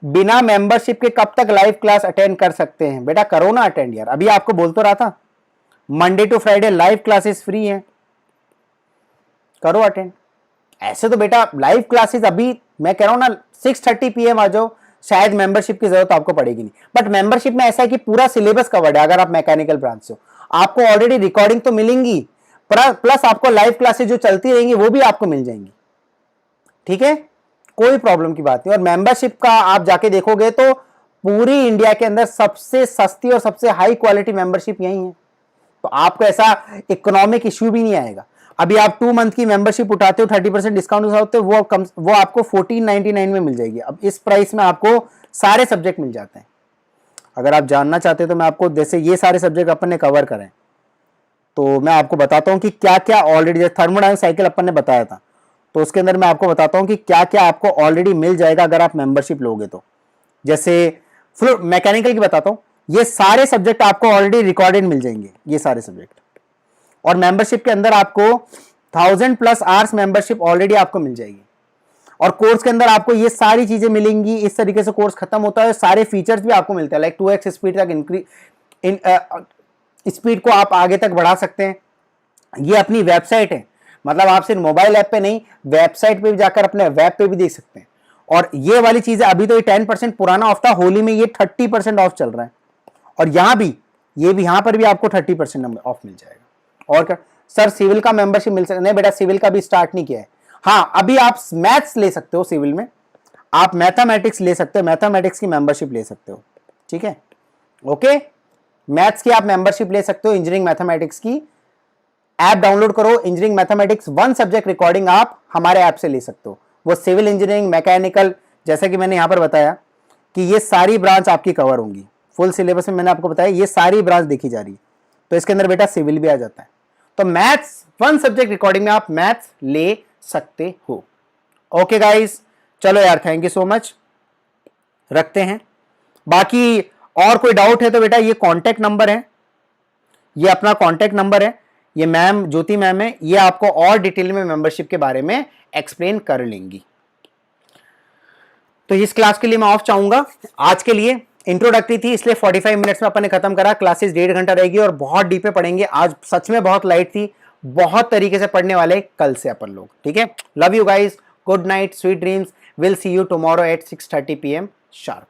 बिना मेंबरशिप के कब तक लाइव क्लास अटेंड कर सकते हैं? बेटा करो ना अटेंड यार, अभी आपको बोल तो रहा था Monday to Friday live classes free हैं, करो अटेंड। ऐसे तो बेटा लाइव क्लासेस अभी मैं कह रहा हूं ना 6:30 PM आ जाओ, शायद मेंबरशिप की जरूरत आपको पड़ेगी नहीं, बट मेंबरशिप में ऐसा है कि पूरा सिलेबस कवर्ड है। अगर आप मैकेनिकल ब्रांच से हो, आपको ऑलरेडी रिकॉर्डिंग तो मिलेंगी, प्लस आपको लाइव क्लासेस जो चलती रहेंगी वो भी आपको मिल जाएंगी, ठीक है, कोई प्रॉब्लम की बात नहीं। और मेंबरशिप का आप जाके देखोगे तो पूरी इंडिया के अंदर सबसे सस्ती और सबसे हाई क्वालिटी मेंबरशिप यही है, तो आपको ऐसा इकोनॉमिक इश्यू भी नहीं आएगा। अभी आप 2 मंथ की मेंबरशिप उठाते हो, 30% डिस्काउंट उठाते हो, वो आपको 1499 में मिल जाएगी। अब इस प्राइस में आपको सारे सब्जेक्ट मिल जाते हैं। अगर आप जानना चाहते हो तो मैं आपको, जैसे ये सारे सब्जेक्ट अपन ने कवर करें, तो मैं आपको बताता हूं कि क्या क्या ऑलरेडी, जैसे थर्मोडायनामिक साइकिल अपन ने बताया था, तो उसके अंदर मैं आपको बताता हूं कि क्या क्या आपको ऑलरेडी मिल जाएगा अगर आप मेंबरशिप लोगे तो। जैसे फ्लूइड मैकेनिकल की बताता हूं, ये सारे सब्जेक्ट आपको ऑलरेडी रिकॉर्डेड मिल जाएंगे, ये सारे सब्जेक्ट। और मेंबरशिप के अंदर आपको 1000+ आवर्स मेंबरशिप ऑलरेडी आपको मिल जाएगी। और कोर्स के अंदर आपको ये सारी चीजें मिलेंगी। इस तरीके से कोर्स खत्म होता है, सारे फीचर्स भी आपको मिलते हैं, लाइक 2x स्पीड तक स्पीड को आप आगे तक बढ़ा सकते हैं। ये अपनी वेबसाइट है, मतलब आप सिर्फ मोबाइल ऐप पे नहीं, वेबसाइट पे भी जाकर अपने वेब पे भी देख सकते हैं। और ये वाली चीजें अभी तो ये 10% पुराना ऑफ था, होली में ये 30% ऑफ चल रहा है। और यहां भी ये भी, यहां पर भी आपको 30% ऑफ मिल जाएगा। और क्या सर, सिविल का मेंबरशिप मिल सकता? नहीं बेटा, सिविल का भी स्टार्ट नहीं किया है। हाँ, अभी आप मैथ्स ले सकते हो, सिविल में आप मैथमेटिक्स ले सकते हो, मैथमेटिक्स की मेंबरशिप ले सकते हो, ठीक है, ओके। मैथ्स की आप मेंबरशिप ले सकते हो, इंजीनियरिंग मैथमेटिक्स की ऐप डाउनलोड करो, इंजीनियरिंग मैथमेटिक्स 1 सब्जेक्ट रिकॉर्डिंग आप हमारे ऐप से ले सकते हो। वो सिविल इंजीनियरिंग, मैकेनिकल, जैसा कि मैंने यहां पर बताया कि ये सारी ब्रांच आपकी कवर होंगी। फुल सिलेबस में मैंने आपको बताया ये सारी ब्रांच देखी जा रही है, तो इसके अंदर बेटा सिविल भी आ जाता है। तो मैथ्स 1 सब्जेक्ट रिकॉर्डिंग में आप मैथ्स ले सकते हो। ओके गाइस, चलो यार, थैंक यू सो मच, रखते हैं। बाकी और कोई डाउट है तो बेटा ये कांटेक्ट नंबर है, ये अपना कांटेक्ट नंबर है, ये मैम ज्योति मैम है, ये आपको और डिटेल में मेंबरशिप के बारे में एक्सप्लेन कर लेंगी। तो इस क्लास के लिए मैं ऑफ चाहूंगा। आज के लिए इंट्रोडक्टरी थी, इसलिए 45 मिनट्स में अपन ने खत्म करा। क्लासेस 1.5 घंटा रहेगी और बहुत डीप में पढ़ेंगे। आज सच में बहुत लाइट थी, बहुत तरीके से पढ़ने वाले कल से अपन लोग, ठीक है। Love you guys, good night, sweet dreams, will see you tomorrow at 6:30 PM sharp.